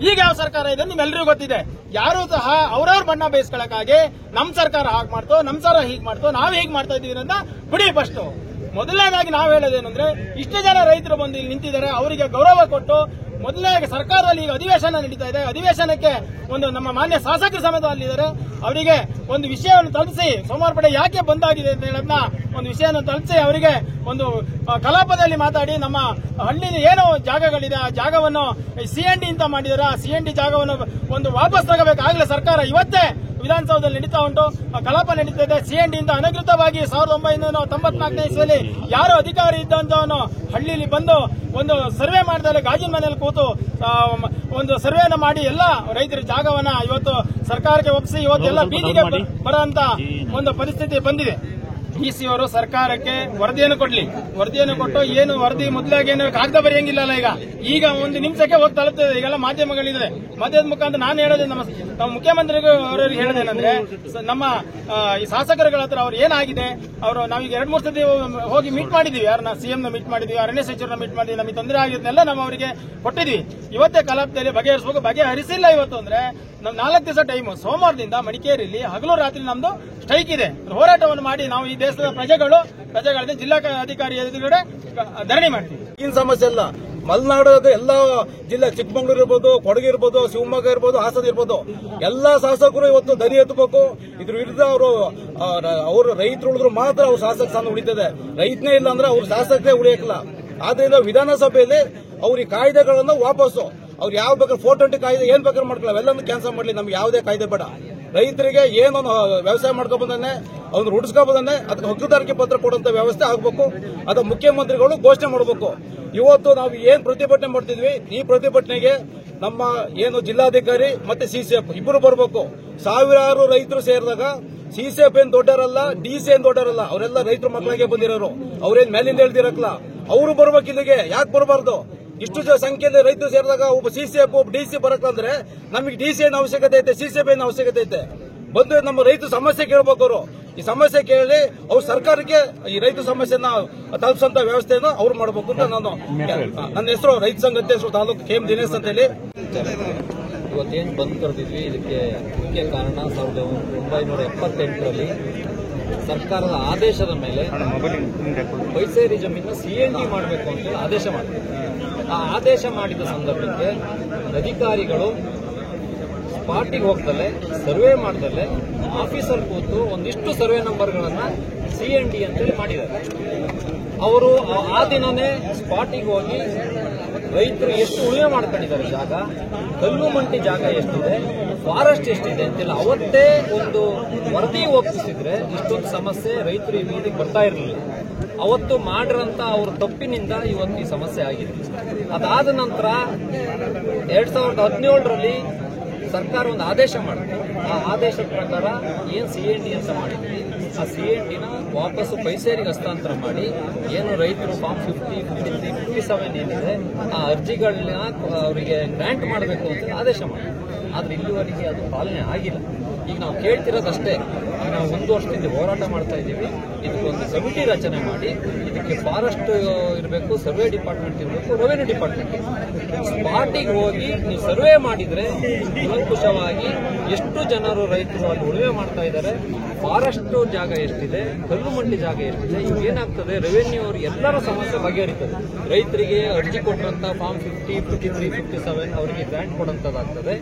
ಈಗ ಯಾವ ಸರ್ಕಾರ ಇದೆ ನಿಮ್ಮೆಲ್ಲರಿಗೂ ಗೊತ್ತಿದೆ. ಯಾರು ಸಹ ಅವ್ರವ್ರ ಬಣ್ಣ ಬೇಯಿಸ್ಕೊಳಕ್ಕಾಗಿ ನಮ್ ಸರ್ಕಾರ ಹಾಗೆ ಮಾಡ್ತು, ನಮ್ ಸರ್ಕಾರ ಹೀಗೆ ಮಾಡ್ತು, ನಾವ್ ಹೀಗೆ ಮಾಡ್ತಾ ಇದೀವಿ ಅಂತ ಬಿಡಿ. ಫಸ್ಟ್ ಮೊದಲನೇದಾಗಿ ನಾವ್ ಹೇಳೋದೇನಂದ್ರೆ, ಇಷ್ಟು ಜನ ರೈತರು ಬಂದು ಇಲ್ಲಿ ನಿಂತಿದ್ದಾರೆ, ಅವರಿಗೆ ಗೌರವ ಕೊಟ್ಟು ಮೊದಲನೇ ಸರ್ಕಾರದಲ್ಲಿ ಈಗ ಅಧಿವೇಶನ ನಡೀತಾ ಇದೆ. ಅಧಿವೇಶನಕ್ಕೆ ಒಂದು ನಮ್ಮ ಮಾನ್ಯ ಶಾಸಕರು ಸಮೇತ ಅಲ್ಲಿದ್ದಾರೆ. ಅವರಿಗೆ ಒಂದು ವಿಷಯವನ್ನು ತಲುಪಿಸಿ ಸೋಮವಾರಪೇಟೆ ಯಾಕೆ ಬಂದಾಗಿದೆ ಅಂತ ಹೇಳೋದನ್ನ ಒಂದು ವಿಷಯವನ್ನು ತಲುಪಿಸಿ ಅವರಿಗೆ ಒಂದು ಕಲಾಪದಲ್ಲಿ ಮಾತಾಡಿ ನಮ್ಮ ಹಳ್ಳಿಲಿ ಏನೋ ಜಾಗಗಳಿದೆ ಆ ಜಾಗವನ್ನು CND ಅಂತ ಮಾಡಿದಾರೆ. ಆ CND ಜಾಗವನ್ನು ಒಂದು ವಾಪಸ್ ತಗೋಬೇಕಾಗಲೇ ಸರ್ಕಾರ ಇವತ್ತೇ ವಿಧಾನಸೌಧದಲ್ಲಿ ನಡೀತಾ ಉಂಟು, ಕಲಾಪ ನಡೀತಾ ಇದೆ. CND ಇಂದ ಅನಧಿಕೃತವಾಗಿ 1994ನೇ ಇಸ್ವಿಯಲ್ಲಿ ಯಾರು ಅಧಿಕಾರಿ ಇದ್ದಂತವನು ಹಳ್ಳಿಲಿ ಬಂದು ಒಂದು ಸರ್ವೆ ಮಾಡಿದರೆ ಗಾಜಿನ ಮನೆಯಲ್ಲಿ ಕೂತು ಒಂದು ಸರ್ವೆನ ಮಾಡಿ ಎಲ್ಲ ರೈತರ ಜಾಗವನ್ನ ಇವತ್ತು ಸರ್ಕಾರಕ್ಕೆ ಒಪ್ಪಿಸಿ ಇವತ್ತೆಲ್ಲ ಬೀದಿಗೆ ಬರುವಂತ ಒಂದು ಪರಿಸ್ಥಿತಿ ಬಂದಿದೆ. ಡಿಸಿ ಅವರು ಸರ್ಕಾರಕ್ಕೆ ವರದಿಯನ್ನು ಕೊಟ್ಟು ಏನು ವರದಿ ಮೊದಲಾಗಿ ಏನು ಕಾಗದ ಬರೆಯಂಗಿಲ್ಲಲ್ಲ ಈಗ ಒಂದು ನಿಮಿಷಕ್ಕೆ ಹೋಗಿ ತಲುಪ್ತದೆ. ಈಗೆಲ್ಲ ಮಾಧ್ಯಮಗಳಿದೆ. ಮಾಧ್ಯಮದ ಮುಖಾಂತರ ನಾನು ಹೇಳೋದು ನಮ್ಮ ಮುಖ್ಯಮಂತ್ರಿಗಳಿಗೆ ಹೇಳೋದೇನಂದ್ರೆ, ನಮ್ಮ ಈ ಶಾಸಕರುಗಳ ಹತ್ರ ಅವ್ರು ಏನಾಗಿದೆ, ಅವರು ನಾವೀಗ 2-3 ಸತಿ ಹೋಗಿ ಮೀಟ್ ಮಾಡಿದೀವಿ. ಯಾರನ್ನ ಸಿಎಂ ನ ಮೀಟ್ ಮಾಡಿದ್ವಿ, ಅರಣ್ಯ ಸಚಿವರನ್ನ ಮೀಟ್ ಮಾಡಿದ್ವಿ. ನಮಗೆ ತೊಂದರೆ ಆಗಿದ್ನೆಲ್ಲ ನಾವು ಅವರಿಗೆ ಕೊಟ್ಟಿದ್ವಿ. ಇವತ್ತೇ ಕಲಾಪದಲ್ಲಿ ಬಗೆಹರಿಸಬೇಕು. ಬಗೆಹರಿಸಿಲ್ಲ ಇವತ್ತು ಅಂದ್ರೆ ನಮ್ 4 ದಿವಸ ಟೈಮು. ಸೋಮವಾರದಿಂದ ಮಡಿಕೇರಿಯಲ್ಲಿ ಹಗಲು ರಾತ್ರಿ ನಮ್ದು ಸ್ಟ್ರೈಕ್ ಇದೆ. ಹೋರಾಟವನ್ನು ಮಾಡಿ ನಾವು ಈ ದೇಶದ ಪ್ರಜೆಗಳ ಜಿಲ್ಲಾ ಅಧಿಕಾರಿ ಎದುರುಗಡೆ ಧರಣಿ ಮಾಡ್ತೀವಿ. ಏನ್ ಸಮಸ್ಯೆ ಇಲ್ಲ. ಮಲೆನಾಡು ಎಲ್ಲ ಜಿಲ್ಲೆ, ಚಿಕ್ಕಮಗಳೂರು ಇರ್ಬೋದು, ಕೊಡಗು ಇರ್ಬೋದು, ಶಿವಮೊಗ್ಗ ಇರ್ಬೋದು, ಹಾಸನ ಇರ್ಬೋದು, ಎಲ್ಲಾ ಶಾಸಕರು ಇವತ್ತು ಧ್ವನಿ ಎತ್ತಬೇಕು. ಇದ್ರ ವಿರುದ್ಧ ಅವರು ರೈತರು ಉಳಿದ್ರು ಮಾತ್ರ ಅವ್ರ ಶಾಸಕ ಸ್ಥಾನ ಉಳಿತದೆ. ರೈತನೇ ಇಲ್ಲ ಅಂದ್ರೆ ಅವ್ರ ಶಾಸಕರೇ ಉಳಿಯಕಿಲ್ಲ. ಆದ್ರಿಂದ ವಿಧಾನಸಭೆಯಲ್ಲಿ ಅವ್ರ ಈ ಕಾಯ್ದೆಗಳನ್ನು ವಾಪಸ್ಸು ಅವ್ರು ಯಾವ ಬೇಕಾದ್ರೆ 420 ಕಾಯ್ದೆ ಏನ್ ಬೇಕಾದ್ರೆ ಮಾಡ್ಕೊಳ್ಳಿ, ಅವೆಲ್ಲನೂ ಕ್ಯಾನ್ಸಲ್ ಮಾಡಲಿ. ನಮ್ಗೆ ಯಾವುದೇ ಕಾಯ್ದೆ ಬೇಡ. ರೈತರಿಗೆ ಏನೋ ವ್ಯವಸಾಯ ಮಾಡ್ಕೊಬೋದನ್ನೇ ಅವ್ನು ರೂಢಿಸ್ಕೋಬೋದನ್ನೇ ಅದಕ್ಕೆ ಹಕ್ಕುದಾರಿಕೆ ಪತ್ರ ಕೊಡುವಂತ ವ್ಯವಸ್ಥೆ ಆಗಬೇಕು. ಅದು ಮುಖ್ಯಮಂತ್ರಿಗಳು ಘೋಷಣೆ ಮಾಡಬೇಕು. ಇವತ್ತು ನಾವು ಏನ್ ಪ್ರತಿಭಟನೆ ಮಾಡ್ತಿದ್ವಿ, ಈ ಪ್ರತಿಭಟನೆಗೆ ನಮ್ಮ ಏನು ಜಿಲ್ಲಾಧಿಕಾರಿ ಮತ್ತೆ ಸಿಸಿಎಫ್ ಇಬ್ಬರು ಬರಬೇಕು. ಸಾವಿರಾರು ರೈತರು ಸೇರಿದಾಗ ಸಿಸಿಎಫ್ ಏನ್ ದೊಡ್ಡರಲ್ಲ, ಡಿಸಿ ಏನ್ ದೊಡ್ಡರಲ್ಲ, ಅವರೆಲ್ಲ ರೈತರ ಮಕ್ಕಳಿಗೆ ಬಂದಿರೋರು. ಅವ್ರೇನ್ ಮೇಲಿಂದ ಹೇಳ್ದಿರಕ್ಲ, ಅವರು ಬರ್ಬೇಕು ಇಲ್ಲಿಗೆ. ಯಾಕೆ ಬರಬಾರ್ದು? ಇಷ್ಟು ಸಂಖ್ಯೆಯಲ್ಲಿ ರೈತರು ಸೇರಿದಾಗ ಒಬ್ಬ ಸಿಸಿಎಫ್ ಒಬ್ಬ ಡಿಸಿ ಬರಕಂದ್ರೆ ನಮಗೆ ಡಿಸಿ ಏನ್ ಅವಶ್ಯಕತೆ ಐತೆ, ಸಿಸಿಎಫ್ ಏನ್ ಅವಶ್ಯಕತೆ ಐತೆ? ಬಂದು ನಮ್ಮ ರೈತ ಸಮಸ್ಯೆ ಕೇಳಬೇಕು. ಅವರು ಈ ಸಮಸ್ಯೆ ಕೇಳಿ ಅವ್ರು ಸರ್ಕಾರಕ್ಕೆ ಈ ರೈತ ಸಮಸ್ಯೆನ ತಲುಪಿಸಂತ ವ್ಯವಸ್ಥೆಯನ್ನು ಅವ್ರು ಮಾಡಬೇಕು ಅಂತ ನನ್ನ ಹೆಸರು ರೈತ ಸಂಘ ಅಧ್ಯಕ್ಷರು ತಾಲೂಕು KM ದಿನೇಶ್ ಅಂತ ಹೇಳಿ. ಇವತ್ತೇನು ಬಂದ್ ಕರೆದಿದ್ವಿ, ಇದಕ್ಕೆ ಮುಖ್ಯ ಕಾರಣ 1978ರಲ್ಲಿ ಸರ್ಕಾರದ ಆದೇಶದ ಮೇಲೆ ಬೈಸೇರಿ ಜಮೀನು CND ಮಾಡಬೇಕು ಅಂತ ಆದೇಶ ಮಾಡಿದ್ರು. ಆ ಆದೇಶ ಮಾಡಿದ ಸಂದರ್ಭಕ್ಕೆ ಅಧಿಕಾರಿಗಳು ಸ್ಪಾಟಿಗೆ ಹೋಗ್ದಲೆ, ಸರ್ವೆ ಮಾಡ್ದಲೆ, ಆಫೀಸರ್ ಕೂತು ಒಂದಿಷ್ಟು ಸರ್ವೆ ನಂಬರ್ಗಳನ್ನ CND ಅಂತೇಳಿ ಮಾಡಿದ್ದಾರೆ. ಅವರು ಆ ದಿನನೇ ಸ್ಪಾಟಿಗೆ ಹೋಗಿ ರೈತರು ಎಷ್ಟು ಉಳುಮೆ ಮಾಡ್ಕೊಂಡಿದ್ದಾರೆ, ಜಾಗ ಕಲ್ಲು ಮಂಟಿ ಜಾಗ ಎಷ್ಟಿದೆ, ಫಾರೆಸ್ಟ್ ಎಷ್ಟಿದೆ ಅಂತೆಲ್ಲ ಅವತ್ತೇ ಒಂದು ವರದಿ ಒಪ್ಪಿಸಿದ್ರೆ ಇಷ್ಟೊಂದು ಸಮಸ್ಯೆ ರೈತರು ಈ ಬೀದಿಗೆ ಬರ್ತಾ ಇರಲಿಲ್ಲ. ಅವತ್ತು ಮಾಡಿರಂತ ಅವ್ರ ತಪ್ಪಿನಿಂದ ಇವತ್ತು ಈ ಸಮಸ್ಯೆ ಆಗಿದೆ. ಅದಾದ ನಂತರ 2017ರಲ್ಲಿ ಸರ್ಕಾರ ಒಂದು ಆದೇಶ ಮಾಡಿದ್ರು. ಆ ಆದೇಶದ ಪ್ರಕಾರ ಏನ್ CND ಅಂತ ಮಾಡಿದ್ವಿ, ಆ CNDನ ವಾಪಸ್ಸು ಪೈಸೇರಿಗೆ ಹಸ್ತಾಂತರ ಮಾಡಿ ಏನು ರೈತರು ಫಾರ್ಮ್ 50, 53, 57 ಏನಿದೆ ಆ ಅರ್ಜಿಗಳನ್ನ ಅವರಿಗೆ ಗ್ರಾಂಟ್ ಮಾಡಬೇಕು ಅಂತ ಆದೇಶ ಮಾಡಿದ್ರು. ಆದ್ರೆ ಇಲ್ಲಿವರೆಗೆ ಅದು ಪಾಲನೆ ಆಗಿಲ್ಲ. ಈಗ ನಾವು ಕೇಳ್ತಿರೋದಷ್ಟೇ. ನಾವು 1 ವರ್ಷದಿಂದ ಹೋರಾಟ ಮಾಡ್ತಾ ಇದ್ದೀವಿ. ಇದಕ್ಕೊಂದು ಕಮಿಟಿ ರಚನೆ ಮಾಡಿ ಇದಕ್ಕೆ ಫಾರೆಸ್ಟ್ ಇರಬೇಕು, ಸರ್ವೆ ಡಿಪಾರ್ಟ್ಮೆಂಟ್ ಇರಬೇಕು, ರೆವೆನ್ಯೂ ಡಿಪಾರ್ಟ್ಮೆಂಟ್ ಸ್ಪಾಟಿಗೆ ಹೋಗಿ ನೀವು ಸರ್ವೆ ಮಾಡಿದ್ರೆ ಕೂಲಂಕುಷವಾಗಿ ಎಷ್ಟು ಜನರು ರೈತರು ಅಲ್ಲಿ ಉಳುಮೆ ಮಾಡ್ತಾ ಇದ್ದಾರೆ, ಫಾರೆಸ್ಟ್ ಜಾಗ ಎಷ್ಟಿದೆ, ಕಲ್ಲು ಮಂಡಿ ಜಾಗ ಎಷ್ಟಿದೆ, ಇವು ಏನಾಗ್ತದೆ ರೆವೆನ್ಯೂ ಅವರು ಎಲ್ಲರ ಸಮಸ್ಯೆ ಬಗೆಹರಿತದೆ. ರೈತರಿಗೆ ಅರ್ಜಿ ಕೊಟ್ಟಂತ ಫಾರ್ಮ್ 50, 53, 57 ಅವರಿಗೆ ಗ್ರಾಂಟ್ ಕೊಡುವಂತದ್ದಾಗ್ತದೆ.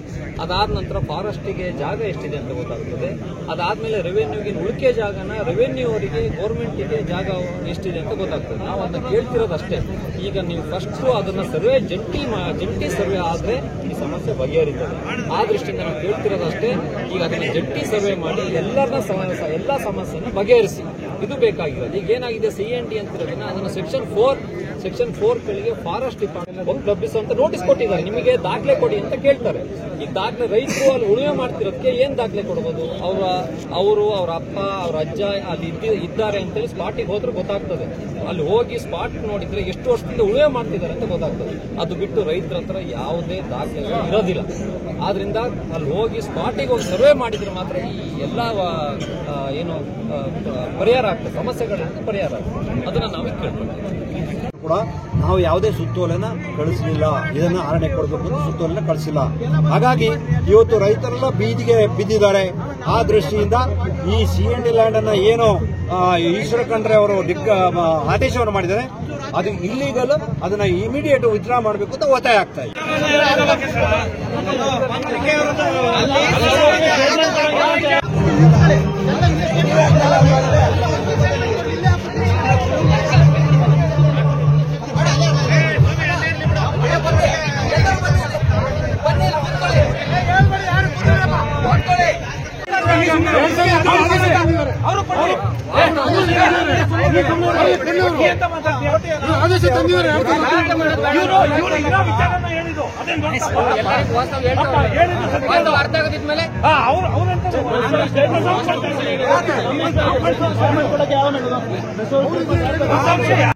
ಅದಾದ ನಂತರ ಫಾರೆಸ್ಟಿಗೆ ಜಾಗ ಎಷ್ಟಿದೆ ಅಂತ ಗೊತ್ತಾಗ್ತದೆ. ಅದಾದ್ಮೇಲೆ ರೆವೆನ್ಯೂಗೆ ಉಳಿಕೆ ಜಾಗನ ರೆವೆನ್ಯೂ ಅವರಿಗೆ ಗೌರ್ಮೆಂಟ್ಗೆ ಜಾಗ ಎಷ್ಟಿದೆ ಅಂತ ಗೊತ್ತಾಗ್ತದೆ. ನಾವು ಅದನ್ನ ಕೇಳ್ತಿರೋದಷ್ಟೇ. ಈಗ ನೀವು ಫಸ್ಟ್ ಅದನ್ನ ಸರ್ವೆ ಜಂಟಿ ಸರ್ವೆ ಆದ್ರೆ ಈ ಸಮಸ್ಯೆ ಬಗೆಹರಿತದೆ. ಆ ದೃಷ್ಟಿಯಿಂದ ನಾವು ಕೇಳ್ತಿರೋದಷ್ಟೇ. ಈಗ ಅದನ್ನ ಜಂಟಿ ಸರ್ವೆ ಮಾಡಿ ಎಲ್ಲಾ ಸಮಸ್ಯೆನ ಬಗೆಹರಿಸಿ, ಇದು ಬೇಕಾಗಿರೋದು. ಈಗ ಏನಾಗಿದೆ CND ಅಂತಿರೋದನ್ನ ಅದನ್ನ ಸೆಕ್ಷನ್ 4 ಕೆಳಗೆ ಫಾರೆಸ್ಟ್ ಡಿಪಾರ್ಟ್ಮೆಂಟ್ ಲಭಿಸುವಂತ ನೋಟಿಸ್ ಕೊಟ್ಟಿದ್ದಾರೆ. ನಿಮಗೆ ದಾಖಲೆ ಕೊಡಿ ಅಂತ ಕೇಳ್ತಾರೆ. ಈ ದಾಖಲೆ ರೈತರು ಅಲ್ಲಿ ಉಳುಮೆ ಮಾಡ್ತಿರೋದಕ್ಕೆ ಏನ್ ದಾಖಲೆ ಕೊಡಬಹುದು? ಅವರು ಅವ್ರ ಅಪ್ಪ ಅವ್ರ ಅಜ್ಜ ಅಲ್ಲಿ ಇದ್ದಾರೆ ಅಂತೇಳಿ ಸ್ಪಾಟಿಗೆ ಹೋದ್ರೆ ಗೊತ್ತಾಗ್ತದೆ. ಅಲ್ಲಿ ಹೋಗಿ ಸ್ಪಾಟ್ ನೋಡಿದ್ರೆ ಎಷ್ಟು ವರ್ಷದಿಂದ ಉಳುಮೆ ಮಾಡ್ತಿದ್ದಾರೆ ಅಂತ ಗೊತ್ತಾಗ್ತದೆ. ಅದು ಬಿಟ್ಟು ರೈತರ ಹತ್ರ ಯಾವುದೇ ದಾಖಲೆಗಳು ಇರೋದಿಲ್ಲ. ಆದ್ರಿಂದ ಅಲ್ಲಿ ಹೋಗಿ ಸ್ಪಾಟಿಗೆ ಹೋಗಿ ಸರ್ವೆ ಮಾಡಿದ್ರೆ ಮಾತ್ರ ಈ ಎಲ್ಲ ಏನು ಪರಿಹಾರ ಆಗ್ತದೆ, ಸಮಸ್ಯೆಗಳಿಂದ ಪರಿಹಾರ ಆಗ್ತದೆ. ಅದನ್ನ ನಾವೇ ಕೇಳ್ಕೊಳ್ತೀವಿ. ಕೂಡ ನಾವು ಯಾವುದೇ ಸುತ್ತೋಲೆನ ಕಳಿಸಲಿಲ್ಲ. ಇದನ್ನ ಅರಣ್ಯ ಕೊಡಬೇಕು ಅಂತ ಸುತ್ತೋಲೆನ ಕಳಿಸಿಲ್ಲ. ಹಾಗಾಗಿ ಇವತ್ತು ರೈತರೆಲ್ಲ ಬೀದಿಗೆ ಬಿದ್ದಿದ್ದಾರೆ. ಆ ದೃಷ್ಟಿಯಿಂದ ಈ CND ಲ್ಯಾಂಡ್ ಅನ್ನ ಏನು ಈಶ್ವರ ಖಂಡ್ರೆ ಅವರು ಆದೇಶವನ್ನು ಮಾಡಿದ್ದಾರೆ, ಅದು ಇಲ್ಲಿಗಲ್. ಅದನ್ನ ಇಮಿಡಿಯೇಟ್ ವಿತ್ಡ್ರಾ ಮಾಡಬೇಕು ಅಂತ ಒತ್ತಾಯ ಆಗ್ತಾ ಇದೆ. ಆದೇಶ ತಂದಿದ್ದಾರೆ. ಅರ್ಥ ಆಗದಿದ್ಮೇಲೆ ಕೊಡಕ್ಕೆ ಯಾವ